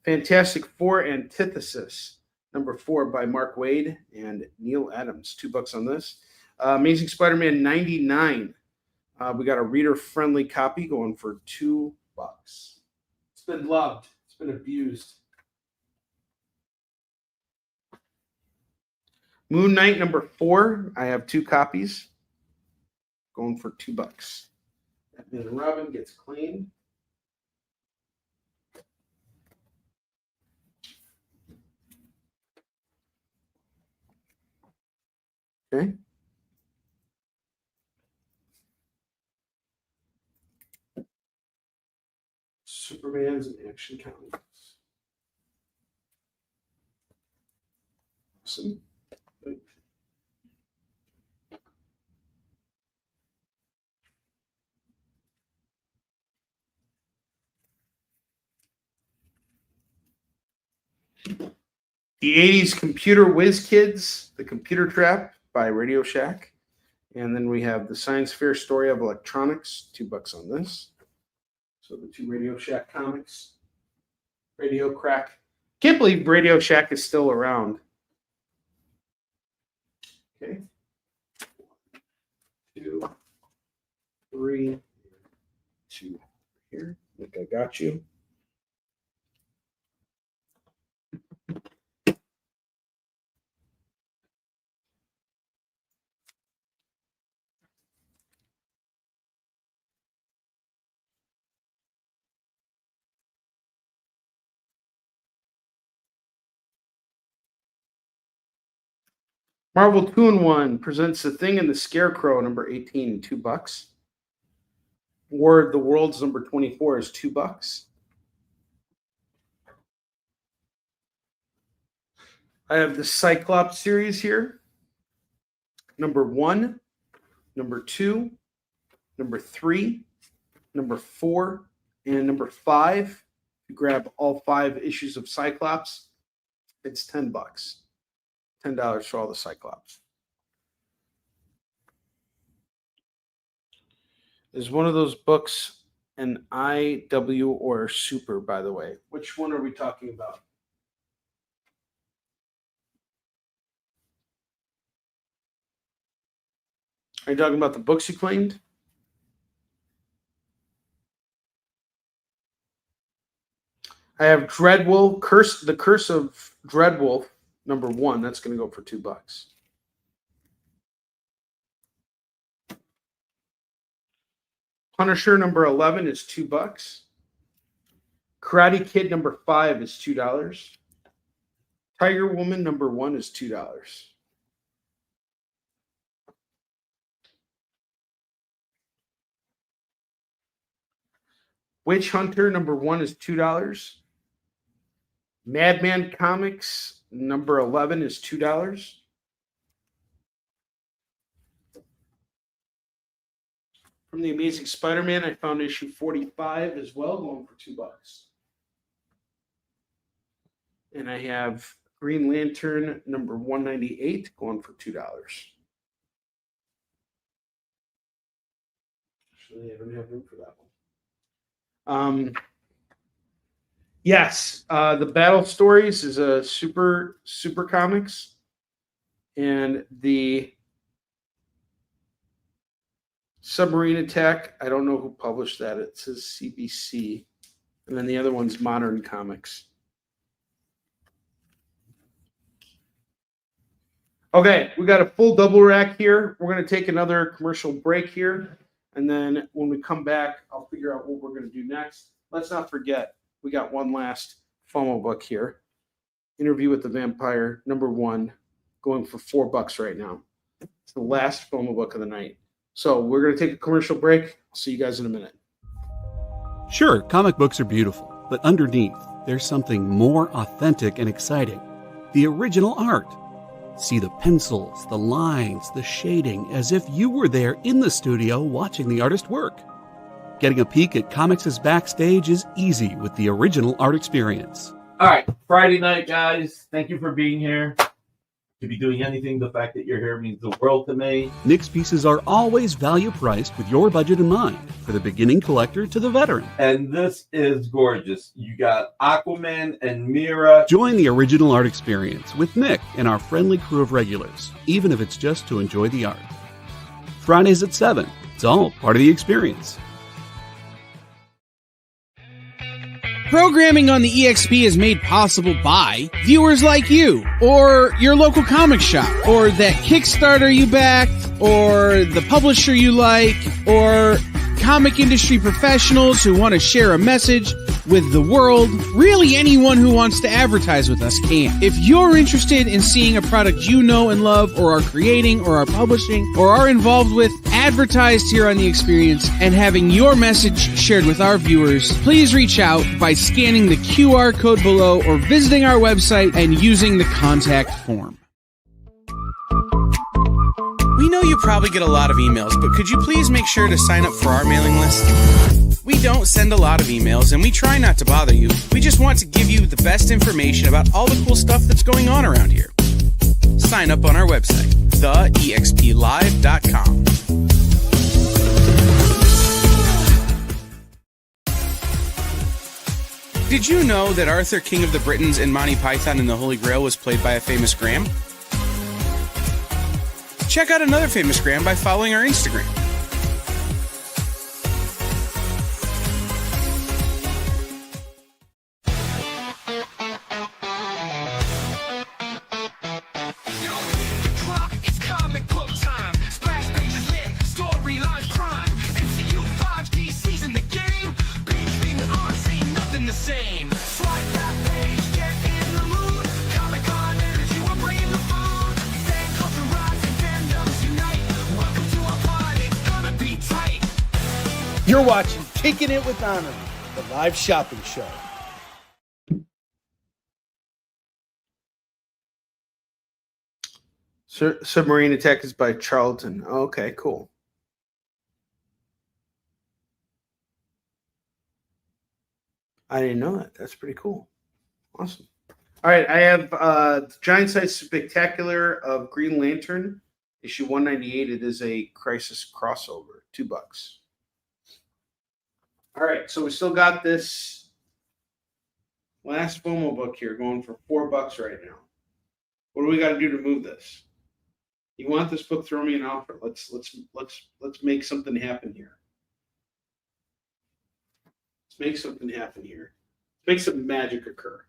Fantastic Four Antithesis #4 by Mark Waid and Neil Adams, $2 on this. Amazing Spider-Man 99. We got a reader-friendly copy going for $2. It's been loved. It's been abused. Moon Knight #4. I have 2 copies going for $2. Batman and Robin gets claimed. Okay. Superman's and Action Comics. Awesome. The 80s Computer Whiz Kids, The Computer Trap by Radio Shack. And then we have the Science Fair Story of Electronics, $2 on this. So the 2 Radio Shack comics. Radio Crack. Can't believe Radio Shack is still around. Okay. 2, 3, 2 here. I think I got you. Marvel 2-in-1 presents The Thing and the Scarecrow #18, $2. War of the Worlds #24 is $2. I have the Cyclops series here. #1, #2, #3, #4, and #5. You grab all 5 issues of Cyclops, it's $10. $10 for all the Cyclops. Is one of those books an IW or Super, by the way? Which one are we talking about? Are you talking about the books you claimed? I have Dreadwolf, The Curse of Dreadwolf #1. That's going to go for $2. Punisher #11 is $2. Karate Kid #5 is $2. Tiger Woman #1 is $2. Witch Hunter #1 is $2. Madman Comics #11 is $2. From the Amazing Spider-Man, I found issue 45 as well, going for $2. And I have Green Lantern #198 going for $2. Actually, I don't have room for that one. Yes, the Battle Stories is a super comics, and the Submarine Attack. I don't know who published that. It says CBC, and then the other one's Modern Comics. Okay, we got a full double rack here. We're going to take another commercial break here. And then when we come back, I'll figure out what we're going to do next. Let's not forget, we got one last FOMO book here. Interview with the Vampire, #1, going for $4 right now. It's the last FOMO book of the night. So we're going to take a commercial break. I'll see you guys in a minute. Sure, comic books are beautiful, but underneath, there's something more authentic and exciting. The original art. See the pencils, the lines, the shading, as if you were there in the studio watching the artist work. Getting a peek at comics' backstage is easy with the original art experience. All right, Friday night, guys. Thank you for being here. To be doing anything, the fact that you're here means the world to me. Nick's pieces are always value priced with your budget in mind, for the beginning collector to the veteran. And this is gorgeous. You got Aquaman and Mira. Join the original art experience with Nick and our friendly crew of regulars, even if it's just to enjoy the art. Fridays at 7. It's all part of the experience. Programming on the EXP is made possible by viewers like you, or your local comic shop, or that Kickstarter you backed, or the publisher you like, or comic industry professionals who want to share a message with the world. Really, anyone who wants to advertise with us can. If you're interested in seeing a product you know and love, or are creating, or are publishing, or are involved with, advertised here on The Experience, and having your message shared with our viewers, please reach out by scanning the QR code below or visiting our website and using the contact form. We know you probably get a lot of emails, but could you please make sure to sign up for our mailing list? We don't send a lot of emails, and we try not to bother you. We just want to give you the best information about all the cool stuff that's going on around here. Sign up on our website, theexplive.com. Did you know that Arthur, King of the Britons, in Monty Python and the Holy Grail was played by a famous Graham? Check out another famous Graham by following our Instagram. It's comic book time. Splash pages lit, storyline crime. MCU 5D season the game. Being on, ain't nothing the same. Swipe that page, get in the mood. Comic-Con energy, we're bringing the food. Fan culture rise and fandoms unite. Welcome to our party, it's gonna be tight. You're watching Kickin It With Onrie, the live shopping show. Submarine Attack is by Charlton. Okay, cool. I didn't know that. That's pretty cool. Awesome. All right, I have Giant Size Spectacular of Green Lantern, issue 198. It is a Crisis crossover, $2. All right, so we still got this last FOMO book here going for $4 right now. What do we got to do to move this? You want this book? Throw me an offer. Let's make something happen here. Let's make something happen here. Let's make some magic occur.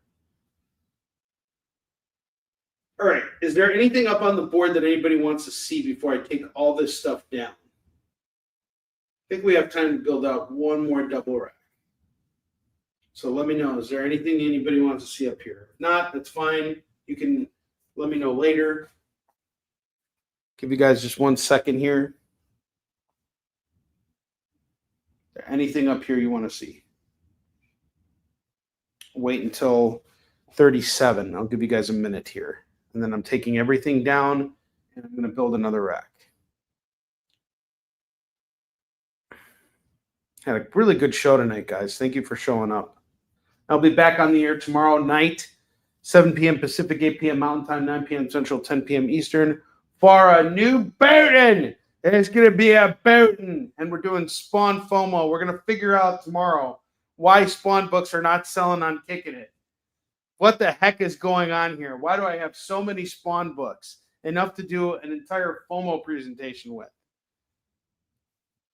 All right. Is there anything up on the board that anybody wants to see before I take all this stuff down? I think we have time to build out one more double rack. So let me know. Is there anything anybody wants to see up here? If not, that's fine. You can let me know later. Give you guys just 1 second here. Is there anything up here you want to see? Wait until 37. I'll give you guys a minute here. And then I'm taking everything down and I'm going to build another rack. Had a really good show tonight, guys. Thank you for showing up. I'll be back on the air tomorrow night, 7 p.m. Pacific, 8 p.m. Mountain Time, 9 p.m. Central, 10 p.m. Eastern, for a new Bowden. It's going to be a Bowden. And we're doing Spawn FOMO. We're going to figure out tomorrow why Spawn books are not selling on Kickin It. What the heck is going on here? Why do I have so many Spawn books? Enough to do an entire FOMO presentation with.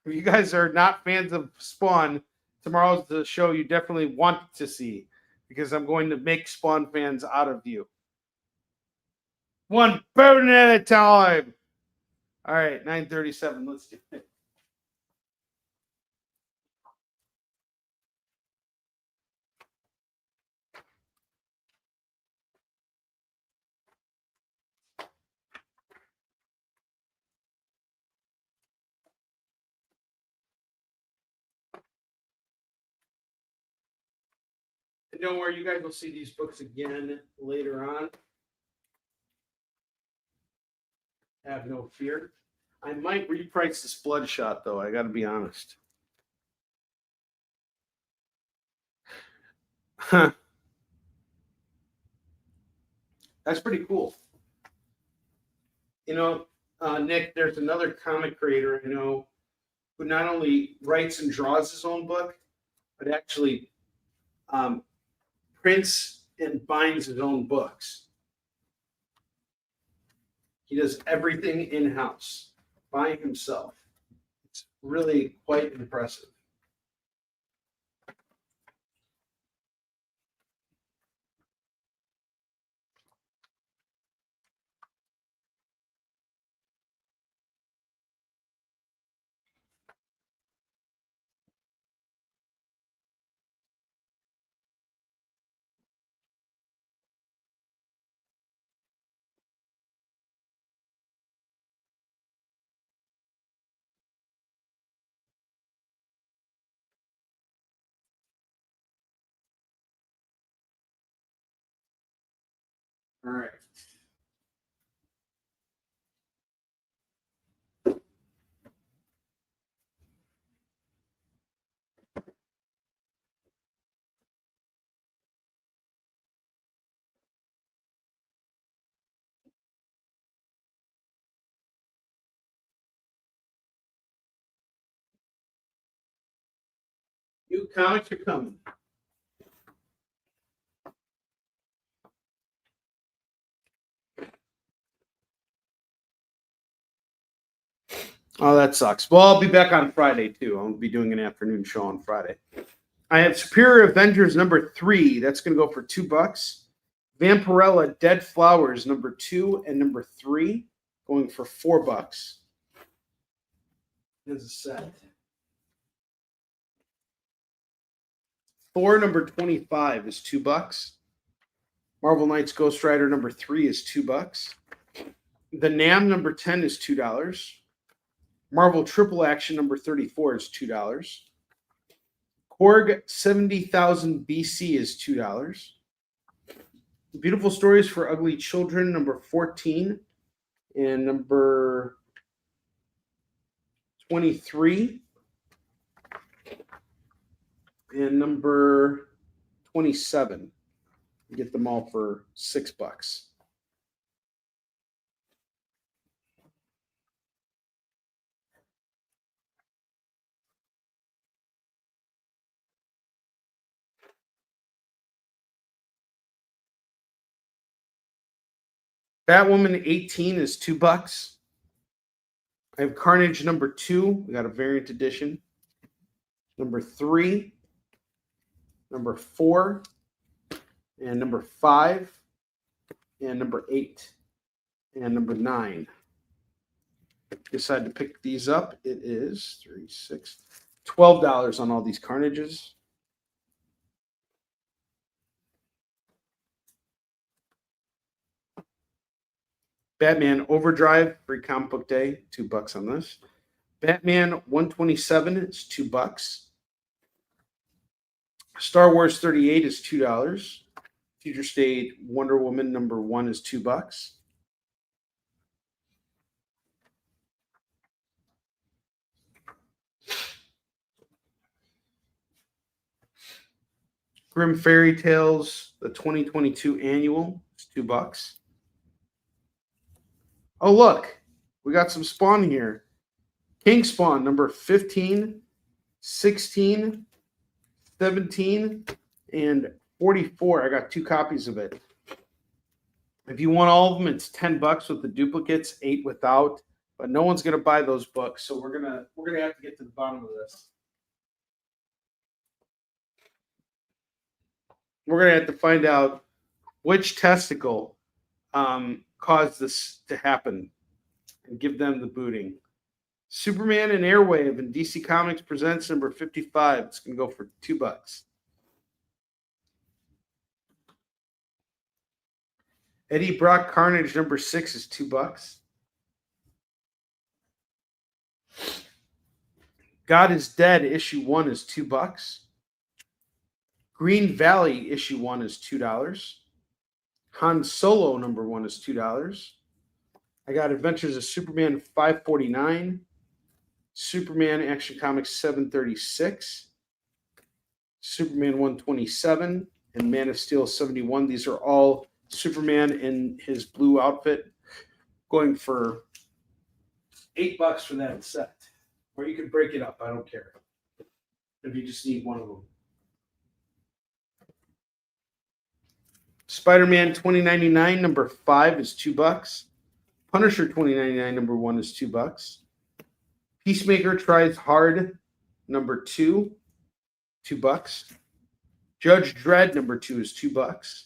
If you guys are not fans of Spawn, tomorrow's the show you definitely want to see, because I'm going to make Spawn fans out of you. One burn at a time. All right, 9:37. Let's do it. And don't worry, you guys will see these books again later on. Have no fear. I might reprice this Bloodshot, though. I got to be honest. Huh. That's pretty cool. You know, Nick, there's another comic creator I know who not only writes and draws his own book, but actually prints and binds his own books. He does everything in-house by himself. It's really quite impressive. All right. New comics are coming. Oh, that sucks. Well, I'll be back on Friday, too. I'll be doing an afternoon show on Friday. I have Superior Avengers number 3. That's going to go for $2. Vampirella Dead Flowers number 2 and number 3 going for $4. As a set. Thor number 25 is $2. Marvel Knights Ghost Rider number 3 is $2. The Nam number 10 is $2. Marvel Triple Action number 34 is $2. Korg 70,000 BC is $2. Beautiful Stories for Ugly Children number 14 and number 23 and number 27. You get them all for $6. Batwoman 18 is $2. I have Carnage number 2. We got a variant edition. Number 3, number 4, and number 5, and number 8, and number 9. Decide to pick these up. It is $12 on all these Carnages. Batman Overdrive, free comic book day, $2 on this. Batman 127 is $2. Star Wars 38 is $2. Future State Wonder Woman number 1 is $2. Grim Fairy Tales, the 2022 annual, is $2. Oh, look, we got some Spawn here. King Spawn, number 15, 16, 17, and 44. I got 2 copies of it. If you want all of them, it's $10 with the duplicates, 8 without. But no one's gonna buy those books, so we're gonna have to get to the bottom of this. We're gonna have to find out which testicle caused this to happen and give them the booting. Superman and Airwave and DC Comics presents number 55. It's going to go for $2. Eddie Brock Carnage number 6 is $2. God is Dead issue 1 is $2. Green Valley issue 1 is $2. Han Solo number 1 is $2. I got Adventures of Superman 549, Superman Action Comics 736, Superman 127, and Man of Steel 71. These are all Superman in his blue outfit, going for $8 for that set. Or you can break it up. I don't care. If you just need one of them. Spider-Man 2099 number 5 is $2. Punisher 2099 number 1 is $2. Peacemaker Tries Hard number 2, $2. Judge Dredd number 2 is $2.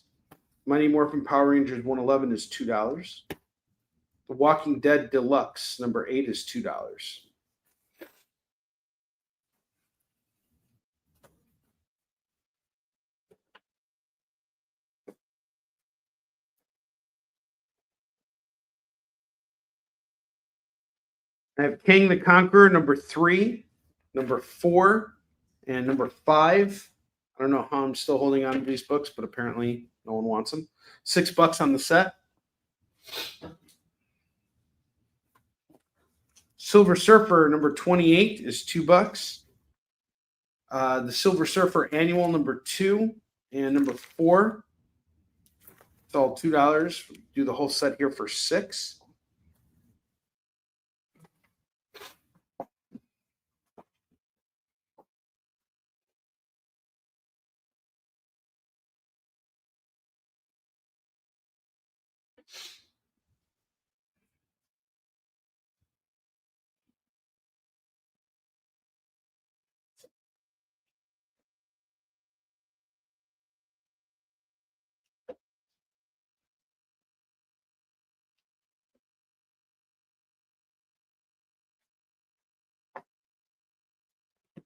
Mighty Morphin Power Rangers 111 is $2. The Walking Dead Deluxe number 8 is $2. I have King the Conqueror number 3, number 4, and number 5. I don't know how I'm still holding on to these books, but apparently no one wants them. $6 on the set. Silver Surfer number 28 is $2. The Silver Surfer Annual number 2 and number 4. It's all $2. Do the whole set here for $6.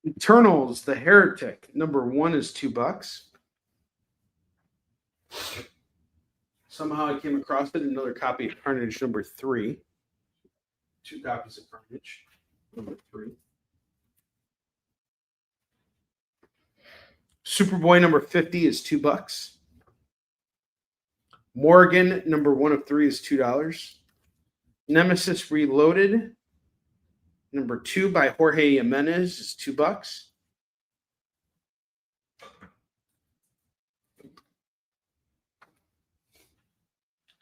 Eternals, The Heretic, number 1 is $2. Somehow I came across it. Another copy of Carnage, number 3. 2 copies of Carnage, number 3. Superboy, number 50 is $2. Morgan, number 1 of 3 is $2. Nemesis Reloaded, number 2 by Jorge Jimenez is $2.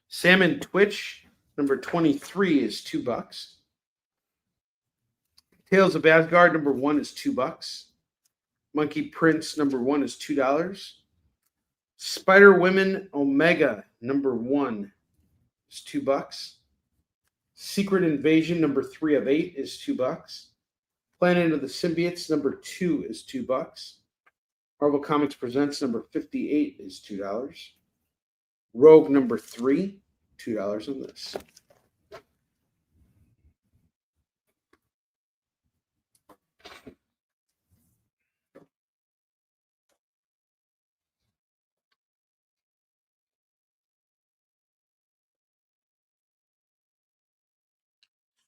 Salmon Twitch, number 23 is $2. Tales of Asgard, number 1 is $2. Monkey Prince, number 1 is $2. Spider Women Omega, number 1 is $2. Secret Invasion, number 3 of 8 is $2. Planet of the Symbiotes, number 2 is $2. Marvel Comics Presents, number 58 is $2. Rogue, number 3, $2 on this.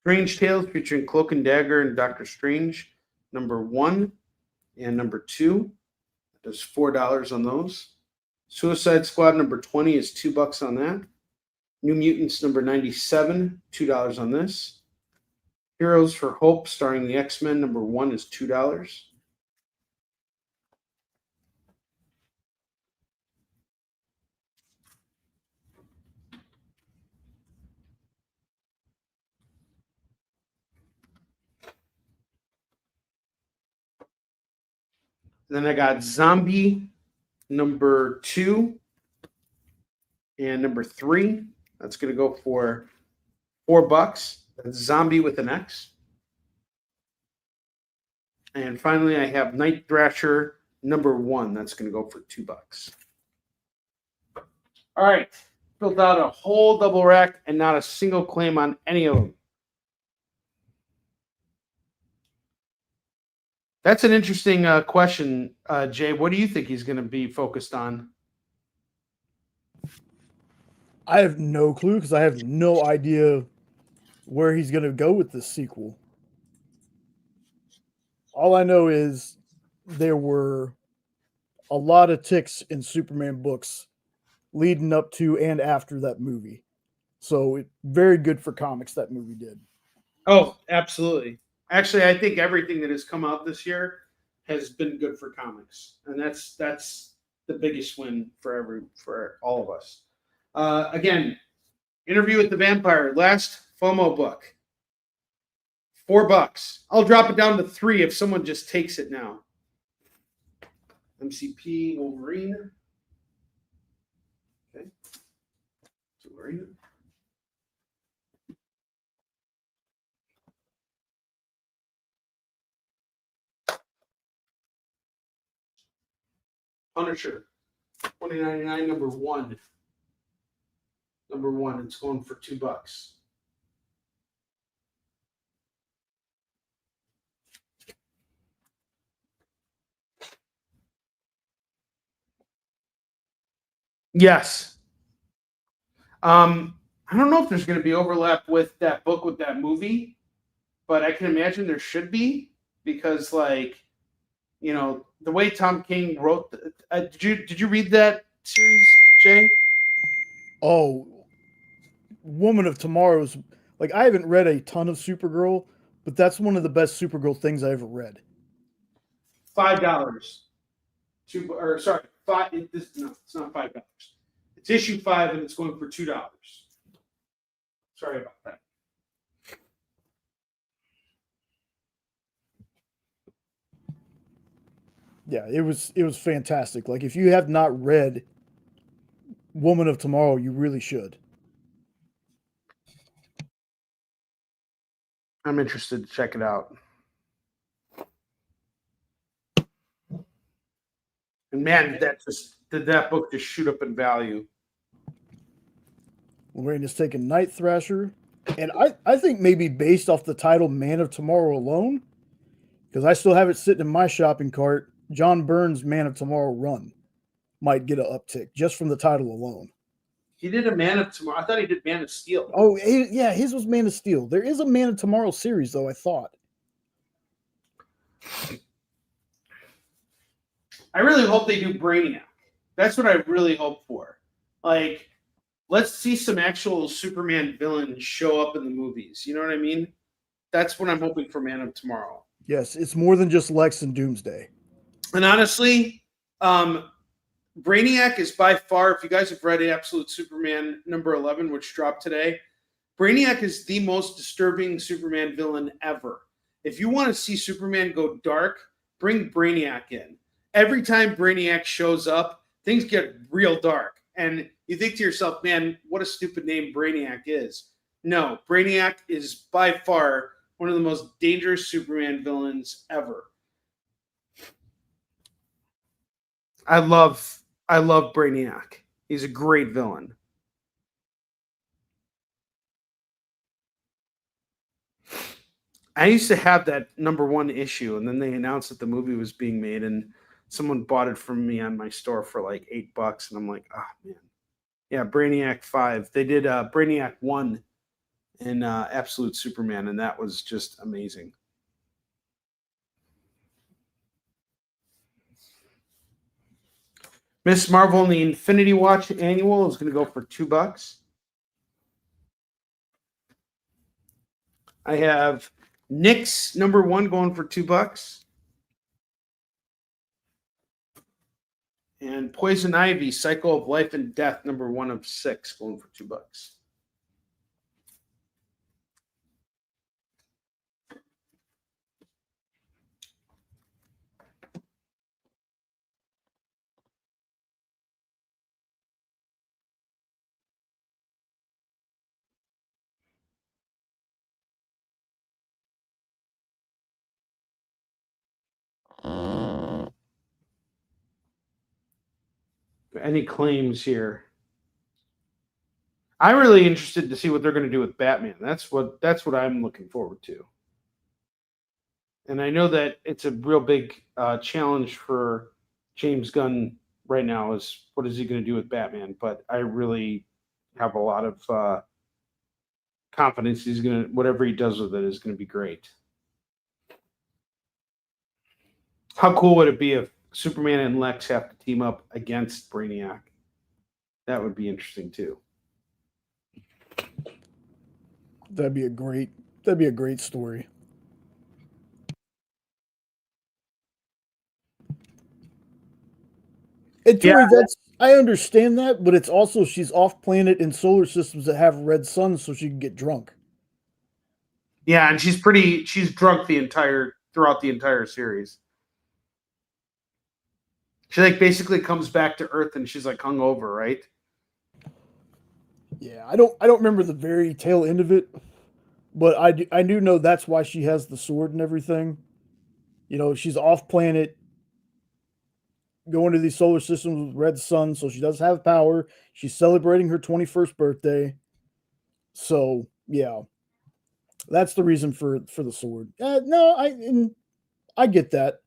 Strange Tales featuring Cloak and Dagger and Doctor Strange, number 1 and number 2. There's $4 on those. Suicide Squad number 20 is $2 on that. New Mutants number 97, $2 on this. Heroes for Hope starring the X-Men number 1 is $2. Then I got Zombie number 2 and number 3. That's going to go for $4. That's Zombie with an X. And finally, I have Night Thrasher number 1. That's going to go for $2. All right. Filled out a whole double rack and not a single claim on any of them. That's an interesting question, Jay. What do you think he's going to be focused on? I have no clue because I have no idea where he's going to go with this sequel. All I know is there were a lot of ticks in Superman books leading up to and after that movie. So very good for comics that movie did. Oh, absolutely. Actually, I think everything that has come out this year has been good for comics, and that's the biggest win for all of us. Again, Interview with the Vampire, last FOMO book, $4. I'll drop it down to $3 if someone just takes it now. MCP Wolverine. Okay. Wolverine. Punisher, 2099, number one. Number one, it's going for $2. Yes. I don't know if there's going to be overlap with that book with that movie, but I can imagine there should be because, like, you know, the way Tom King wrote. Did you read that series, Jay? Oh, Woman of Tomorrow's like I haven't read a ton of Supergirl, but that's one of the best Supergirl things I ever read. $5. Five. No, it's not $5. It's issue 5, and it's going for $2. Sorry about that. Yeah, it was fantastic. Like if you have not read Woman of Tomorrow, you really should. I'm interested to check it out. And man, that book just shoot up in value. Lorraine has taken Night Thrasher, and I think maybe based off the title Man of Tomorrow alone, because I still have it sitting in my shopping cart, John Byrne's Man of Tomorrow run might get an uptick just from the title alone. He did a Man of Tomorrow. I thought he did Man of Steel. Oh, yeah, his was Man of Steel. There is a Man of Tomorrow series, though, I thought. I really hope they do Brainiac. That's what I really hope for. Like, let's see some actual Superman villains show up in the movies. You know what I mean? That's what I'm hoping for Man of Tomorrow. Yes, it's more than just Lex and Doomsday. And honestly, Brainiac is by far, if you guys have read Absolute Superman number 11, which dropped today, Brainiac is the most disturbing Superman villain ever. If you want to see Superman go dark, bring Brainiac in. Every time Brainiac shows up, things get real dark. And you think to yourself, man, what a stupid name Brainiac is. No, Brainiac is by far one of the most dangerous Superman villains ever. I love Brainiac. He's a great villain. I used to have that number one issue, and then they announced that the movie was being made, and someone bought it from me on my store for like $8, and I'm like, oh man. Yeah, Brainiac 5. They did Brainiac 1 in Absolute Superman, and that was just amazing. Miss Marvel and the Infinity Watch annual is going to go for $2. I have Nyx number 1 going for $2. And Poison Ivy, Cycle of Life and Death, number 1 of 6, going for $2. Any claims here? I'm really interested to see what they're going to do with Batman. That's what I'm looking forward to. And I know that it's a real big challenge for James Gunn right now is what is he going to do with Batman? But I really have a lot of confidence he's going to, whatever he does with it is going to be great. How cool would it be if Superman and Lex have to team up against Brainiac? That would be interesting too. That'd be a great story. And Tori, I understand that, but it's also she's off planet in solar systems that have red suns, so she can get drunk. Yeah, and she's drunk throughout the entire series. She like basically comes back to Earth and she's like hungover, right? Yeah, I don't remember the very tail end of it, but I do know that's why she has the sword and everything. You know, she's off planet, going to these solar systems with red sun, so she does have power. She's celebrating her 21st birthday. So, yeah. That's the reason for the sword. No, I get that.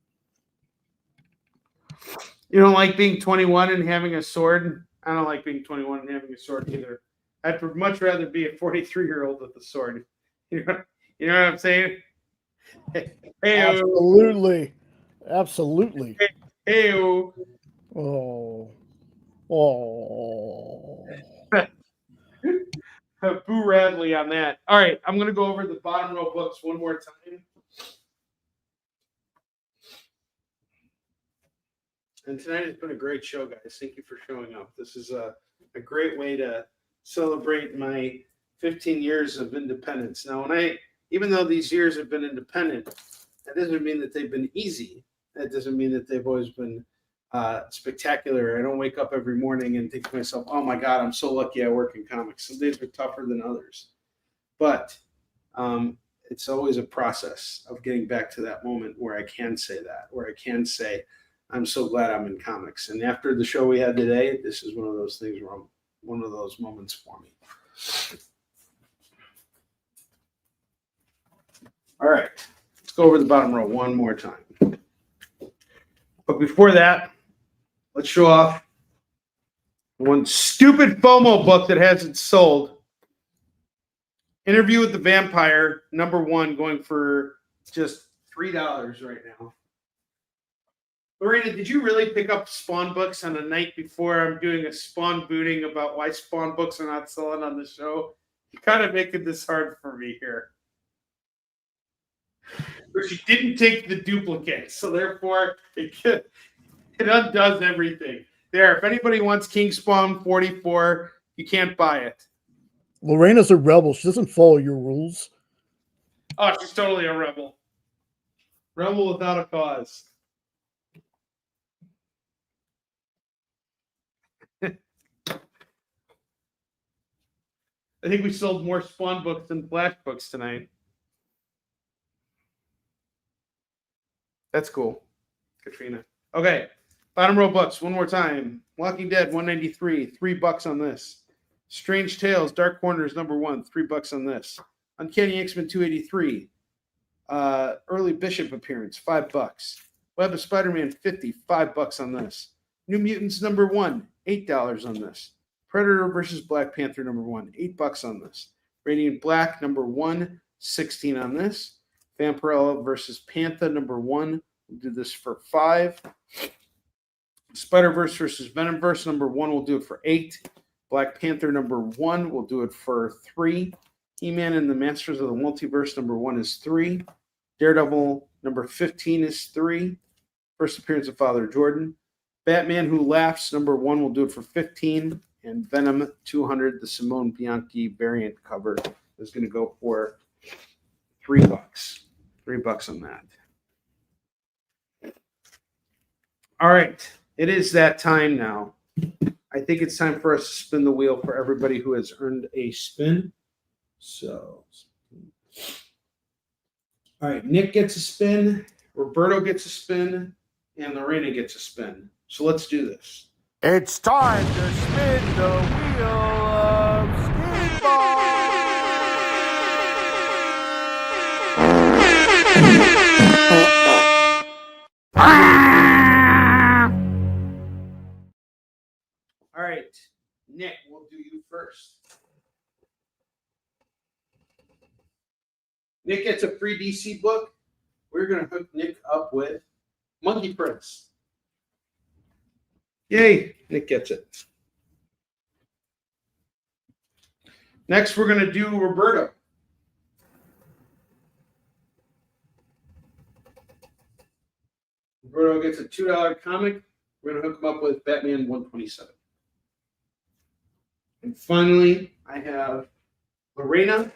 You don't like being 21 and having a sword? I don't like being 21 and having a sword either. I'd much rather be a 43-year-old with a sword. You know what I'm saying? Absolutely. Hey-o. Oh. Boo Radley on that. All right, I'm going to go over the bottom row books one more time. And tonight has been a great show, guys. Thank you for showing up. This is a great way to celebrate my 15 years of independence. Now, even though these years have been independent, that doesn't mean that they've been easy. That doesn't mean that they've always been spectacular. I don't wake up every morning and think to myself, oh my God, I'm so lucky I work in comics. Some days are tougher than others. But it's always a process of getting back to that moment where I can say that, where I can say, I'm so glad I'm in comics. And after the show we had today, this is one of those things where one of those moments for me. All right, let's go over the bottom row one more time. But before that, let's show off one stupid FOMO book that hasn't sold. Interview with the Vampire, #1, going for just $3 right now. Lorena, did you really pick up Spawn books on the night before I'm doing a Spawn booting about why Spawn books are not selling on the show? You're kind of making this hard for me here. But she didn't take the duplicate, so therefore it undoes everything. There, if anybody wants King Spawn 44, you can't buy it. Lorena's a rebel. She doesn't follow your rules. Oh, she's totally a rebel. Rebel without a cause. I think we sold more Spawn books than Flash books tonight. That's cool, Katrina. Okay, bottom row books one more time. Walking Dead 193, $3 on this. Strange Tales, Dark Corners #1, $3 on this. Uncanny X-Men 283, early Bishop appearance, $5. Web of Spider-Man 50, $5 on this. New Mutants #1, $8 on this. Predator versus Black Panther #1, $8 on this. Radiant Black #1, $16 on this. Vampirella versus Panther #1, we'll do this for $5. Spider-Verse versus Venomverse #1, we'll do it for $8. Black Panther #1, we'll do it for $3. He-Man and the Masters of the Multiverse #1 is $3. Daredevil #15 is $3. First appearance of Father Jordan. Batman Who Laughs #1, we'll do it for $15. And Venom 200, the Simone Bianchi variant cover, is going to go for $3. $3 on that. All right. It is that time now. I think it's time for us to spin the wheel for everybody who has earned a spin. So, all right. Nick gets a spin. Roberto gets a spin. And Lorena gets a spin. So let's do this. It's time to spin the wheel of right, Nick, we'll do you first. Nick gets a free DC book. We're going to hook Nick up with Monkey Prince. Yay, Nick gets it. Next, we're going to do Roberto. Roberto gets a $2 comic. We're going to hook him up with Batman 127. And finally, I have Lorena.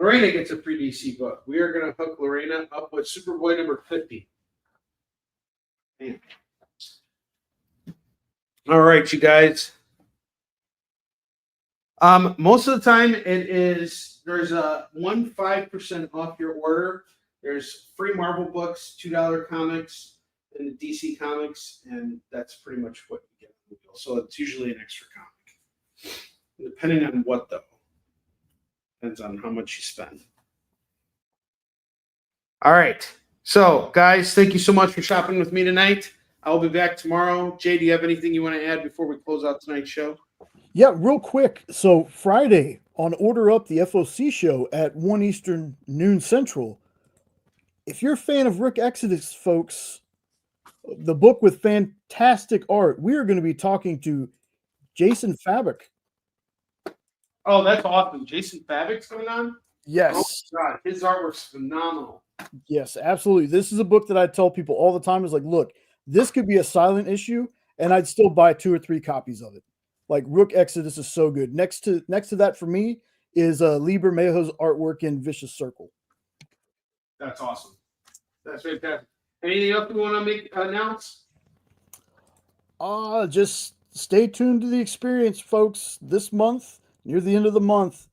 Lorena gets a free DC book. We are going to hook Lorena up with Superboy number 50. Man. All right, you guys. Most of the time there's a 5% off your order. There's free Marvel books, $2 comics, and the DC comics, and that's pretty much what you get. So it's usually an extra comic. Depending on what though. Depends on how much you spend. All right. So, guys, thank you so much for shopping with me tonight. I'll be back tomorrow. Jay, do you have anything you want to add before we close out tonight's show? Yeah, real quick. So Friday on Order Up, the FOC show at 1 Eastern, noon Central. If you're a fan of Rick Exodus, folks, the book with fantastic art, we are going to be talking to Jason Fabok. Oh, that's awesome. Jason Fabok's coming on? Yes. Oh, God. His artwork's phenomenal. Yes, absolutely. This is a book that I tell people all the time is like, look, this could be a silent issue, and I'd still buy 2 or 3 copies of it. Like Rook Exodus is so good. Next to that for me is Liber Mejo's artwork in Vicious Circle. That's awesome. That's fantastic. Anything else you want to announce? Just stay tuned to the experience, folks. This month, near the end of the month,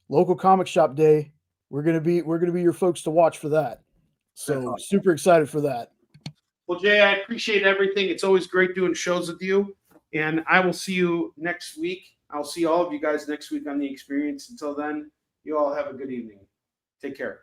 local comic shop day. We're gonna be your folks to watch for that. So super excited for that. Well, Jay, I appreciate everything. It's always great doing shows with you. And I will see you next week. I'll see all of you guys next week on the experience. Until then, you all have a good evening. Take care.